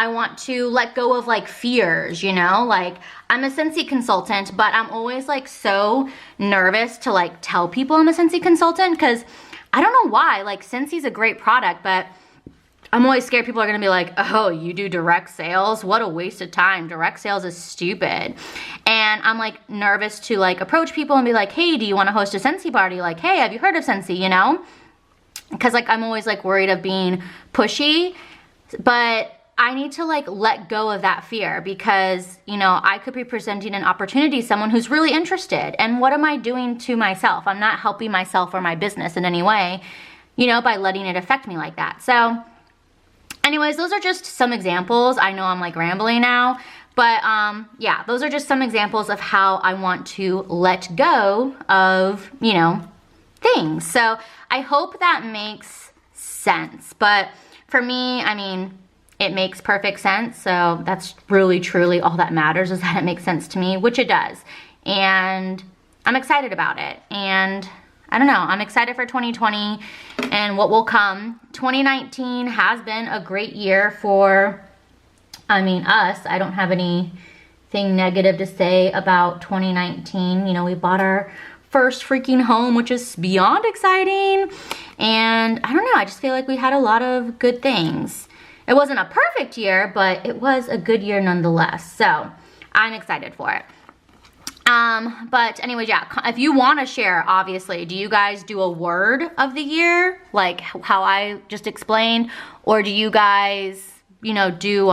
S1: want to let go of like fears, like I'm a Scentsy consultant, but I'm always like so nervous to like tell people I'm a Scentsy consultant, because I don't know why. Like Scentsy's a great product, but I'm always scared people are gonna be like, oh, you do direct sales? What a waste of time. Direct sales is stupid. And I'm like nervous to like approach people and be like, hey, do you wanna host a Scentsy party? Like, hey, have you heard of Scentsy, Because like I'm always like worried of being pushy, but I need to like let go of that fear, because, I could be presenting an opportunity to someone who's really interested. And what am I doing to myself? I'm not helping myself or my business in any way, by letting it affect me like that. So anyways, those are just some examples. I know I'm like rambling now, but yeah, those are just some examples of how I want to let go of, things. So I hope that makes sense. But for me, I mean, it makes perfect sense. So that's really, truly all that matters, is that it makes sense to me, which it does. And I'm excited about it. And I don't know. I'm excited for 2020 and what will come. 2019 has been a great year for, I mean, us. I don't have anything negative to say about 2019. You know, we bought our first freaking home, which is beyond exciting. And I don't know, I just feel like we had a lot of good things. It wasn't a perfect year, but it was a good year nonetheless. So I'm excited for it. But anyways, yeah, if you want to share, obviously, do you guys do a word of the year, like how I just explained? Or do you guys, you know, do,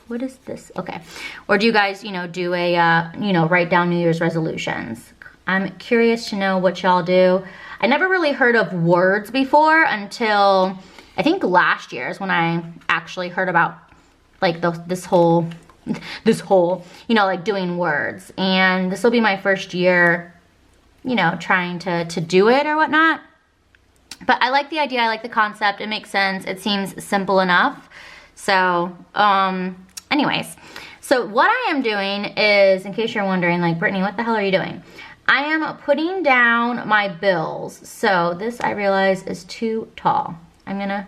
S1: what is this? Okay. Or do you guys, you know, do a, you know, write down New Year's resolutions? I'm curious to know what y'all do. I never really heard of words before until I think last year is when I actually heard about like this whole, you know, like doing words. And this will be my first year, you know, trying to do it or whatnot. But I like the idea, I like the concept, it makes sense, it seems simple enough. So, anyways. So what I am doing is, in case you're wondering, like, Brittany, what the hell are you doing? I am putting down my bills. So this, I realize, is too tall. I'm gonna,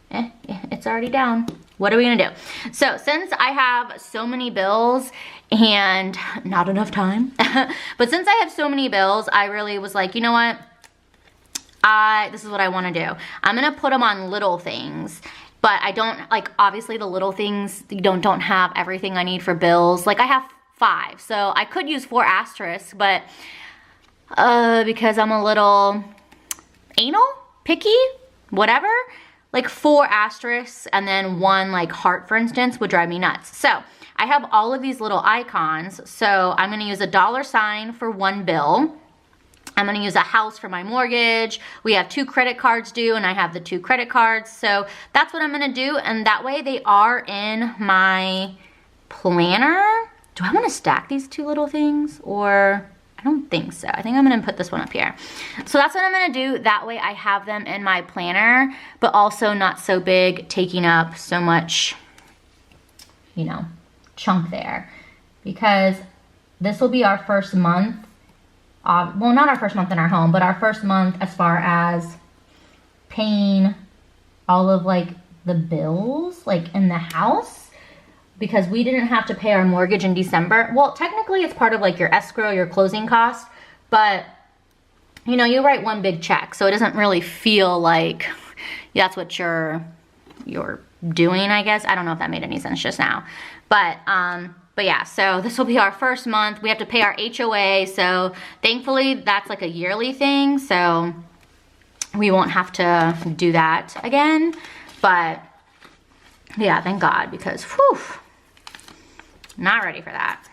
S1: it's already down. What are we gonna do? So since I have so many bills and not enough time, but since I have so many bills, I really was like, you know what? This is what I wanna do. I'm gonna put them on little things. But I don't, like, obviously the little things, you don't have everything I need for bills. Like, I have 5, so I could use 4 asterisks, but because I'm a little anal, picky, whatever, like 4 asterisks and then 1 like heart, for instance, would drive me nuts. So I have all of these little icons. So I'm gonna use a $sign for 1 bill. I'm gonna use a house for my mortgage. We have 2 credit cards due and I have the 2 credit cards. So that's what I'm gonna do, and that way they are in my planner. Do I wanna stack these 2 little things, or? I don't think so. I think I'm gonna put this one up here. So that's what I'm gonna do. That way I have them in my planner, but also not so big, taking up so much, you know, chunk there. Because this will be our first month, well, not our first month in our home, but our first month as far as paying all of like the bills, like in the house. Because we didn't have to pay our mortgage in December. Well, technically it's part of like your escrow, your closing cost, but you know, you write one big check, so it doesn't really feel like that's what you're doing, I guess. I don't know if that made any sense just now. But yeah, so this will be our first month. We have to pay our HOA, so thankfully that's like a yearly thing, so we won't have to do that again. But yeah, thank God, because whew, not ready for that.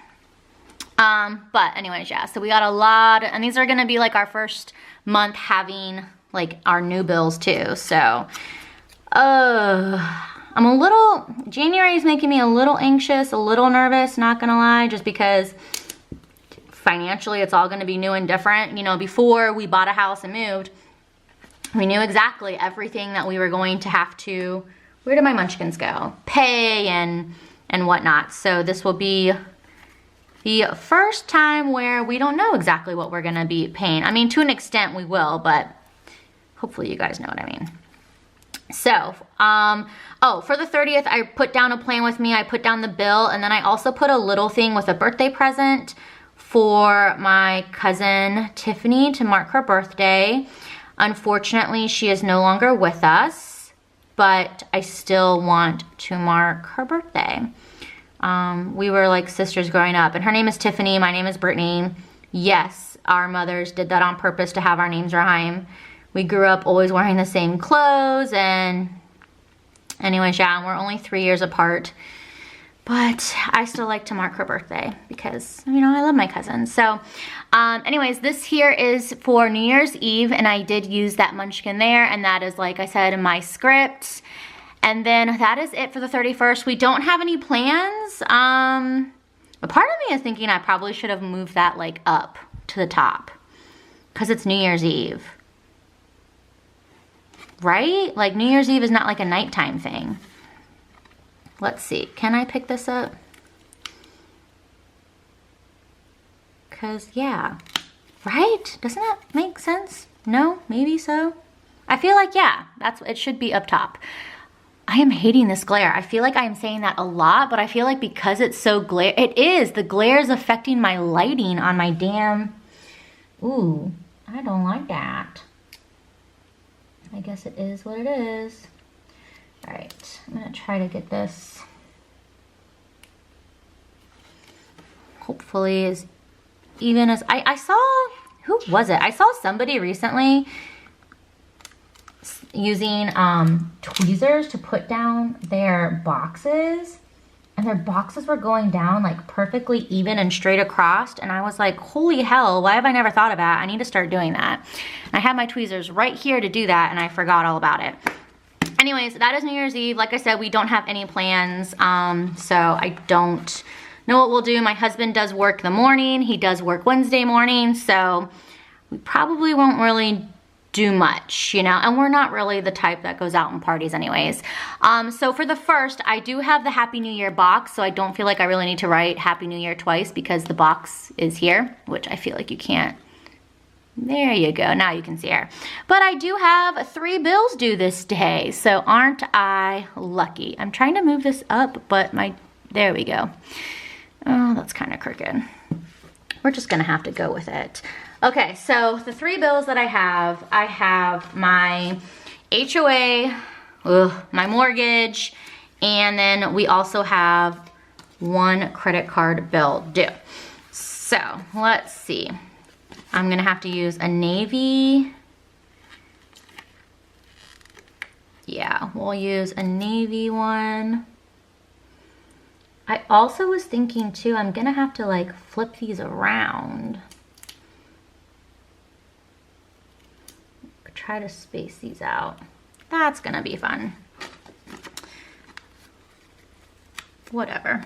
S1: But anyways, yeah, so we got a lot, and these are gonna be like our first month having like our new bills too. So I'm a little, January is making me a little anxious, a little nervous, not gonna lie, just because financially it's all gonna be new and different. You know, before we bought a house and moved, we knew exactly everything that we were going to have to, where did my munchkins go? Pay and whatnot. So this will be the first time where we don't know exactly what we're gonna be paying. I mean, to an extent we will, but hopefully you guys know what I mean. So, oh, for the 30th, I put down a plan with me. I put down the bill, and then I also put a little thing with a birthday present for my cousin Tiffany to mark her birthday. Unfortunately, she is no longer with us, but I still want to mark her birthday. We were like sisters growing up, and her name is Tiffany, my name is Brittany. Yes, our mothers did that on purpose to have our names rhyme. We grew up always wearing the same clothes, and anyways, yeah, we're only 3 years apart, but I still like to mark her birthday because, you know, I love my cousins. So anyways, this here is for New Year's Eve, and I did use that munchkin there, and that is, like I said, in my script. And then that is it for the 31st. We don't have any plans. But part of me is thinking I probably should have moved that like up to the top because it's New Year's Eve. Right? Like New Year's Eve is not like a nighttime thing. Let's see. Can I pick this up? Because, yeah. Right? Doesn't that make sense? No, maybe so. I feel like, yeah, it should be up top. I am hating this glare. I feel like I am saying that a lot, but I feel like because it's so glare, it is. The glare is affecting my lighting on my damn, ooh, I don't like that. I guess it is what it is. All right, I'm gonna try to get this hopefully as even as, I saw, who was it? I saw somebody recently using tweezers to put down their boxes, and their boxes were going down like perfectly even and straight across, and I was like, holy hell, why have I never thought of that? I need to start doing that. And I have my tweezers right here to do that, and I forgot all about it. Anyways, that is New Year's Eve. Like I said, we don't have any plans, so I don't know what we'll do. My husband does work the morning. He does work Wednesday morning, so we probably won't really do much, you know, and we're not really the type that goes out and parties anyways. So for the first, I do have the Happy New Year box, so I don't feel like I really need to write Happy New Year twice because the box is here, which I feel like you can't. There you go, now you can see her. But I do have 3 bills due this day, so aren't I lucky? I'm trying to move this up, but there we go. Oh, that's kind of crooked. We're just gonna have to go with it. Okay, so the 3 bills that I have my HOA, my mortgage, and then we also have 1 credit card bill due. So let's see. I'm gonna have to use a navy. Yeah, we'll use a navy one. I also was thinking too, I'm gonna have to like flip these around. Try to space these out. That's gonna be fun. Whatever.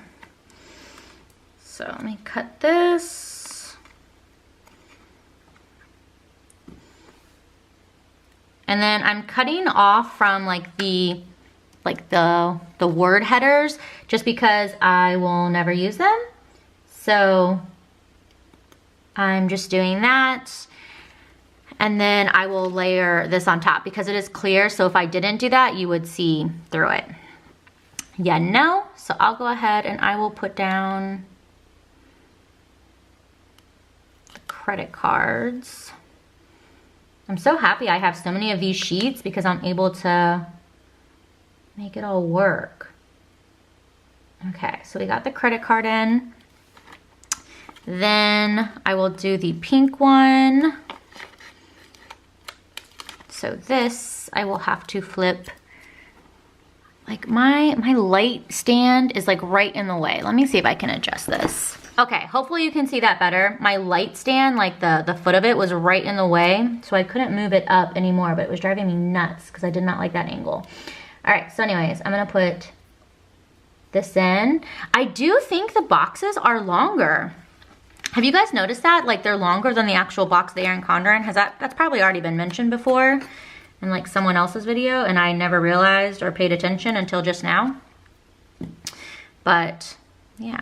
S1: So let me cut this. And then I'm cutting off from like the word headers just because I will never use them. So I'm just doing that. And then I will layer this on top because it is clear. So if I didn't do that, you would see through it. Yeah, no. So I'll go ahead and I will put down the credit cards. I'm so happy I have so many of these sheets because I'm able to make it all work. Okay, so we got the credit card in. Then I will do the pink one. So this, I will have to flip, like my light stand is like right in the way. Let me see if I can adjust this. Okay, hopefully you can see that better. My light stand, like the foot of it was right in the way, so I couldn't move it up anymore, but it was driving me nuts because I did not like that angle. All right, so anyways, I'm gonna put this in. I do think the boxes are longer. Have you guys noticed that? Like they're longer than the actual box the Erin Condren. That's probably already been mentioned before in like someone else's video and I never realized or paid attention until just now. But yeah.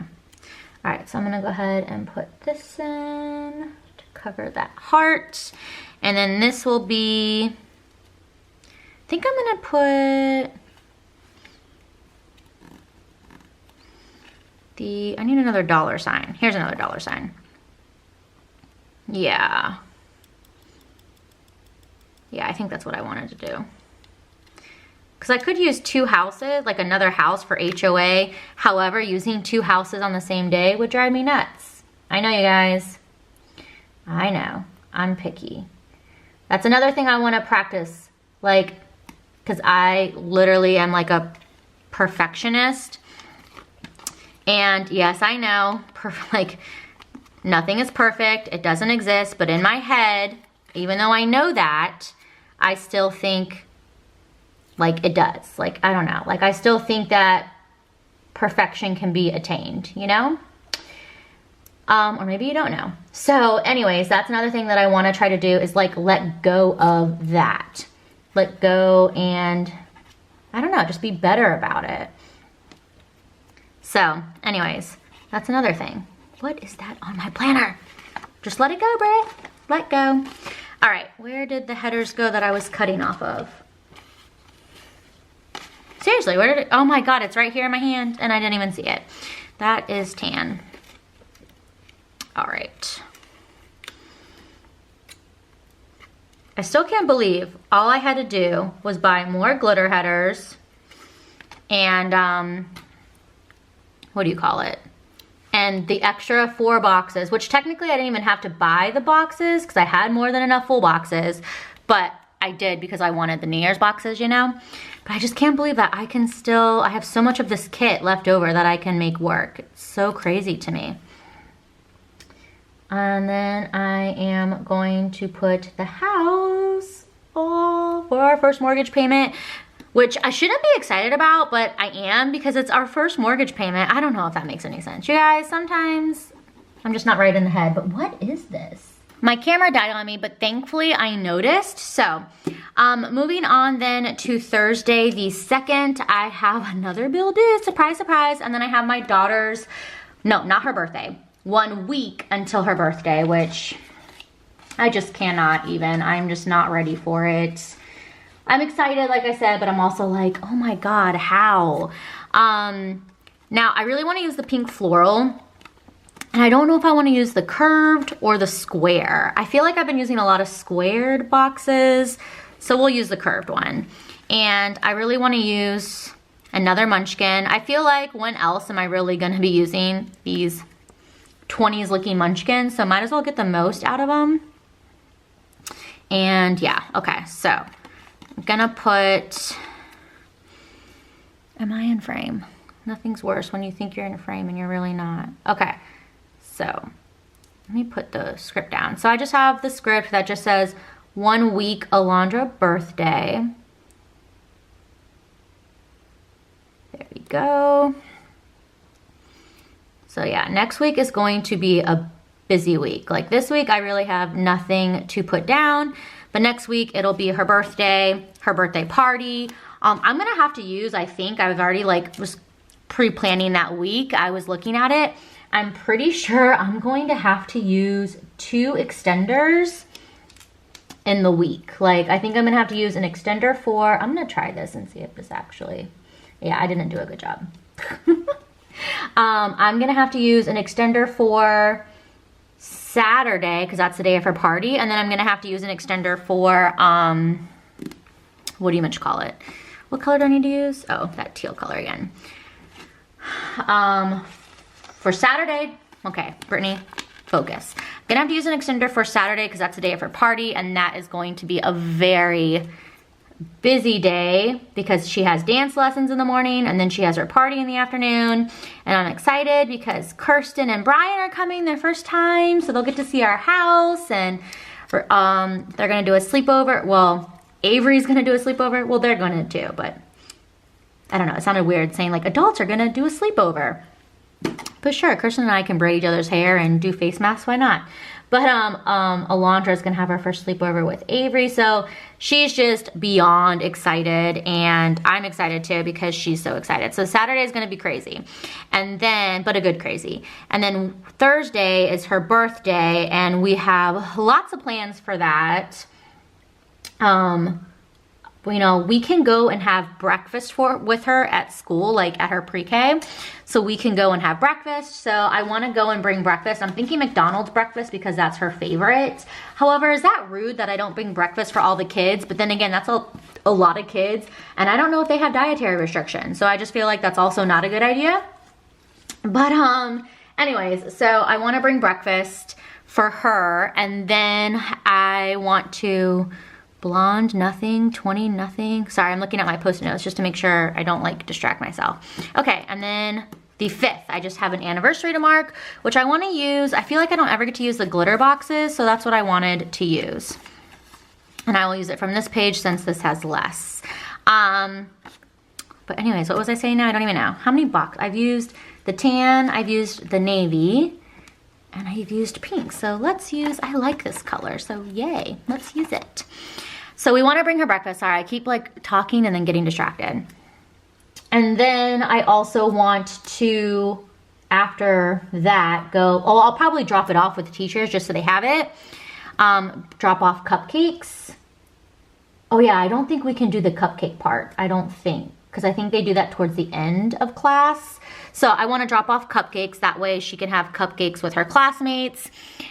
S1: All right, so I'm gonna go ahead and put this in to cover that heart. And then this will be, I think I'm gonna put I need another dollar sign. Here's another dollar sign. Yeah. Yeah, I think that's what I wanted to do. Because I could use 2 houses, like another house for HOA. However, using 2 houses on the same day would drive me nuts. I know, you guys. I know. I'm picky. That's another thing I want to practice. Like, because I literally am like a perfectionist. And yes, I know, like, nothing is perfect. It doesn't exist. But in my head, even though I know that, I still think, like, it does. Like, I don't know. Like, I still think that perfection can be attained, you know? Or maybe you don't know. So, anyways, that's another thing that I want to try to do is, like, let go of that. Let go and, I don't know, just be better about it. So, anyways, that's another thing. What is that on my planner? Just let it go, Britt. Let go. All right, where did the headers go that I was cutting off of? Seriously, where did it? Oh my God, it's right here in my hand and I didn't even see it. That is tan. All right. I still can't believe all I had to do was buy more glitter headers and what do you call it? And the extra 4 boxes, which technically I didn't even have to buy the boxes because I had more than enough full boxes, but I did because I wanted the New Year's boxes, you know? But I just can't believe that I have so much of this kit left over that I can make work. It's so crazy to me. And then I am going to put the house for our first mortgage payment, which I shouldn't be excited about, but I am because it's our first mortgage payment. I don't know if that makes any sense. You guys, sometimes I'm just not right in the head, but what is this? My camera died on me, but thankfully I noticed. So moving on then to Thursday the 2nd, I have another bill due, surprise, surprise. And then I have my daughter's, no, not her birthday, 1 week until her birthday, which I just cannot even, I'm just not ready for it. I'm excited, like I said, but I'm also like, oh my God, how? Now I really wanna use the pink floral. And I don't know if I want to use the curved or the square. I feel like I've been using a lot of squared boxes, so we'll use the curved one. And I really want to use another munchkin. I feel like when else am I really going to be using these 20s looking munchkins, so might as well get the most out of them. And yeah, okay, so I'm going to put, am I in frame? Nothing's worse when you think you're in a frame and you're really not. Okay. So let me put the script down. So I just have the script that just says 1 week Alondra birthday. There we go. So yeah, next week is going to be a busy week. Like this week, I really have nothing to put down, but next week it'll be her birthday party. I'm gonna have to use, I think I've already was pre-planning that week. I was looking at it. I'm pretty sure I'm going to have to use 2 extenders in the week. Like, I think I'm gonna have to use an extender for, I'm gonna try this and see if this actually, yeah, I didn't do a good job. I'm gonna have to use an extender for Saturday, because that's the day of her party, and then I'm gonna have to use an extender for, what do you call it? What color do I need to use? Oh, that teal color again. For Saturday, okay, Brittany, focus. I'm gonna have to use an extender for Saturday because that's the day of her party, and that is going to be a very busy day because she has dance lessons in the morning and then she has her party in the afternoon. And I'm excited because Kirsten and Brian are coming their first time, so they'll get to see our house, and they're gonna do a sleepover. Well, Avery's gonna do a sleepover. Well, they're gonna too, but I don't know, it sounded weird saying like adults are gonna do a sleepover. But sure, Kirsten and I can braid each other's hair and do face masks, why not? But Alondra's gonna have her first sleepover with Avery, so she's just beyond excited, and I'm excited too because she's so excited. So Saturday is gonna be crazy, and then, but a good crazy. And then Thursday is her birthday, and we have lots of plans for that. You know, we can go and have breakfast with her at school, like at her pre-K. So we can go and have breakfast. So I want to go and bring breakfast. I'm thinking McDonald's breakfast because that's her favorite. However, is that rude that I don't bring breakfast for all the kids? But then again, that's a lot of kids, and I don't know if they have dietary restrictions. So I just feel like that's also not a good idea. But anyways, so I want to bring breakfast for her, and then I want to blonde nothing, 20 nothing. Sorry, I'm looking at my post-it notes just to make sure I don't like distract myself. Okay, and then the 5th, I just have an anniversary to mark, which I want to use. I feel like I don't ever get to use the glitter boxes, so that's what I wanted to use. And I will use it from this page since this has less. But anyways, what was I saying now? I don't even know. How many boxes? I've used the tan, I've used the navy, and I've used pink. So let's use, I like this color, so yay, let's use it. So we want to bring her breakfast. Sorry, I keep like talking and then getting distracted. And then I also want to, after that, go, oh, I'll probably drop it off with the teachers just so they have it. drop off cupcakes. Oh yeah, I don't think we can do the cupcake part. I don't think, because I think they do that towards the end of class. So I want to drop off cupcakes. That way she can have cupcakes with her classmates.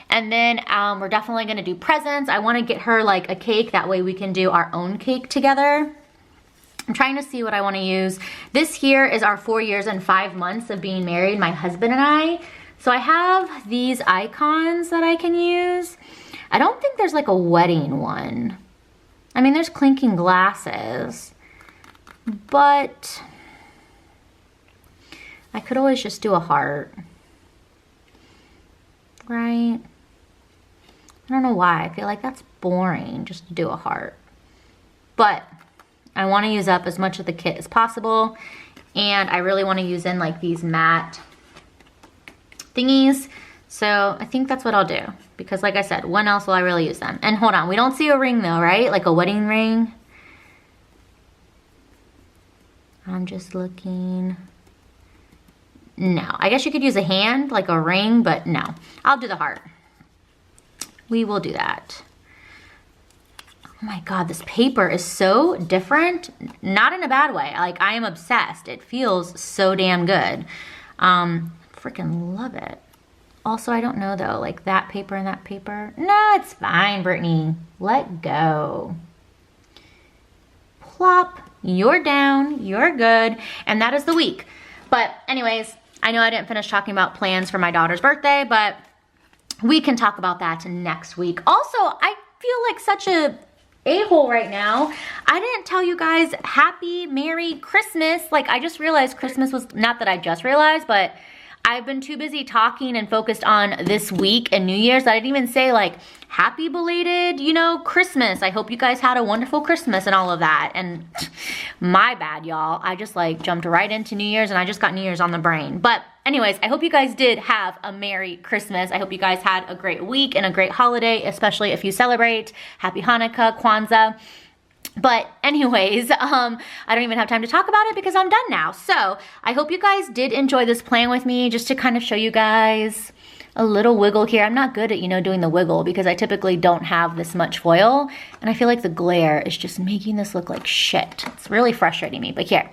S1: And then we're definitely going to do presents. I want to get her like a cake. That way we can do our own cake together. I'm trying to see what I want to use. This here is our 4 years and 5 months of being married, my husband and I. So I have these icons that I can use. I don't think there's like a wedding one. I mean, there's clinking glasses, but I could always just do a heart, right? I don't know why. I feel like that's boring just to do a heart, but I want to use up as much of the kit as possible, and I really want to use in like these matte thingies. So I think that's what I'll do, because like I said, when else will I really use them? And hold on, we don't see a ring though, right? Like a wedding ring. I'm just looking. No, I guess you could use a hand, like a ring, but no. I'll do the heart. We will do that. Oh my God, this paper is so different. Not in a bad way. Like, I am obsessed. It feels so damn good. Freaking love it. Also, I don't know though, like that paper and that paper. No, it's fine, Brittany. Let go. Plop. You're down. You're good. And that is the week. But anyways, I know I didn't finish talking about plans for my daughter's birthday, but we can talk about that next week. Also, I feel like such a a-hole right now. I didn't tell you guys happy, Merry Christmas. Like, I just realized Christmas was, not that I just realized, but I've been too busy talking and focused on this week and New Year's that I didn't even say like happy belated, you know, Christmas. I hope you guys had a wonderful Christmas and all of that. And my bad, y'all. I just like jumped right into New Year's and I just got New Year's on the brain. But anyways, I hope you guys did have a Merry Christmas. I hope you guys had a great week and a great holiday, especially if you celebrate. Happy Hanukkah, Kwanzaa. But anyways, I don't even have time to talk about it because I'm done now. So I hope you guys did enjoy this plan with me, just to kind of show you guys a little wiggle here. I'm not good at, you know, doing the wiggle because I typically don't have this much foil. And I feel like the glare is just making this look like shit. It's really frustrating me. But here,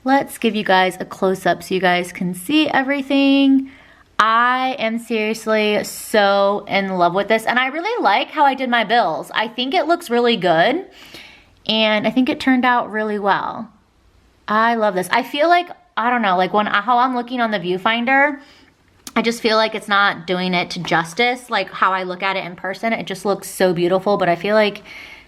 S1: let's give you guys a close-up so you guys can see everything. I am seriously so in love with this. And I really like how I did my bills. I think it looks really good. And I think it turned out really well. I love this. I feel like, I don't know, like how I'm looking on the viewfinder, I just feel like it's not doing it to justice, like how I look at it in person. It just looks so beautiful, but I feel like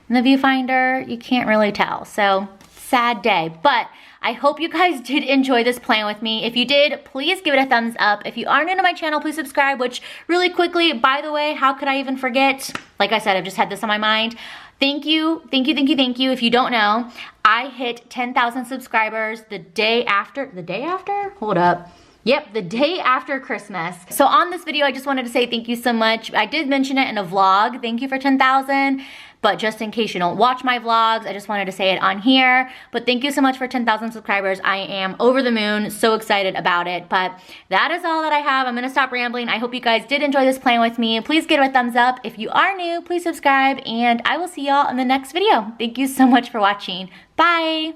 S1: in the viewfinder, you can't really tell. So, sad day. But I hope you guys did enjoy this plan with me. If you did, please give it a thumbs up. If you are new to my channel, please subscribe, which really quickly, by the way, how could I even forget? Like I said, I've just had this on my mind. Thank you, thank you, thank you, thank you. If you don't know, I hit 10,000 subscribers the day after? Hold up. Yep, the day after Christmas. So on this video, I just wanted to say thank you so much. I did mention it in a vlog. Thank you for 10,000. But just in case you don't watch my vlogs, I just wanted to say it on here. But thank you so much for 10,000 subscribers. I am over the moon, so excited about it. But that is all that I have. I'm gonna stop rambling. I hope you guys did enjoy this plan with me. Please give it a thumbs up. If you are new, please subscribe. And I will see y'all in the next video. Thank you so much for watching. Bye.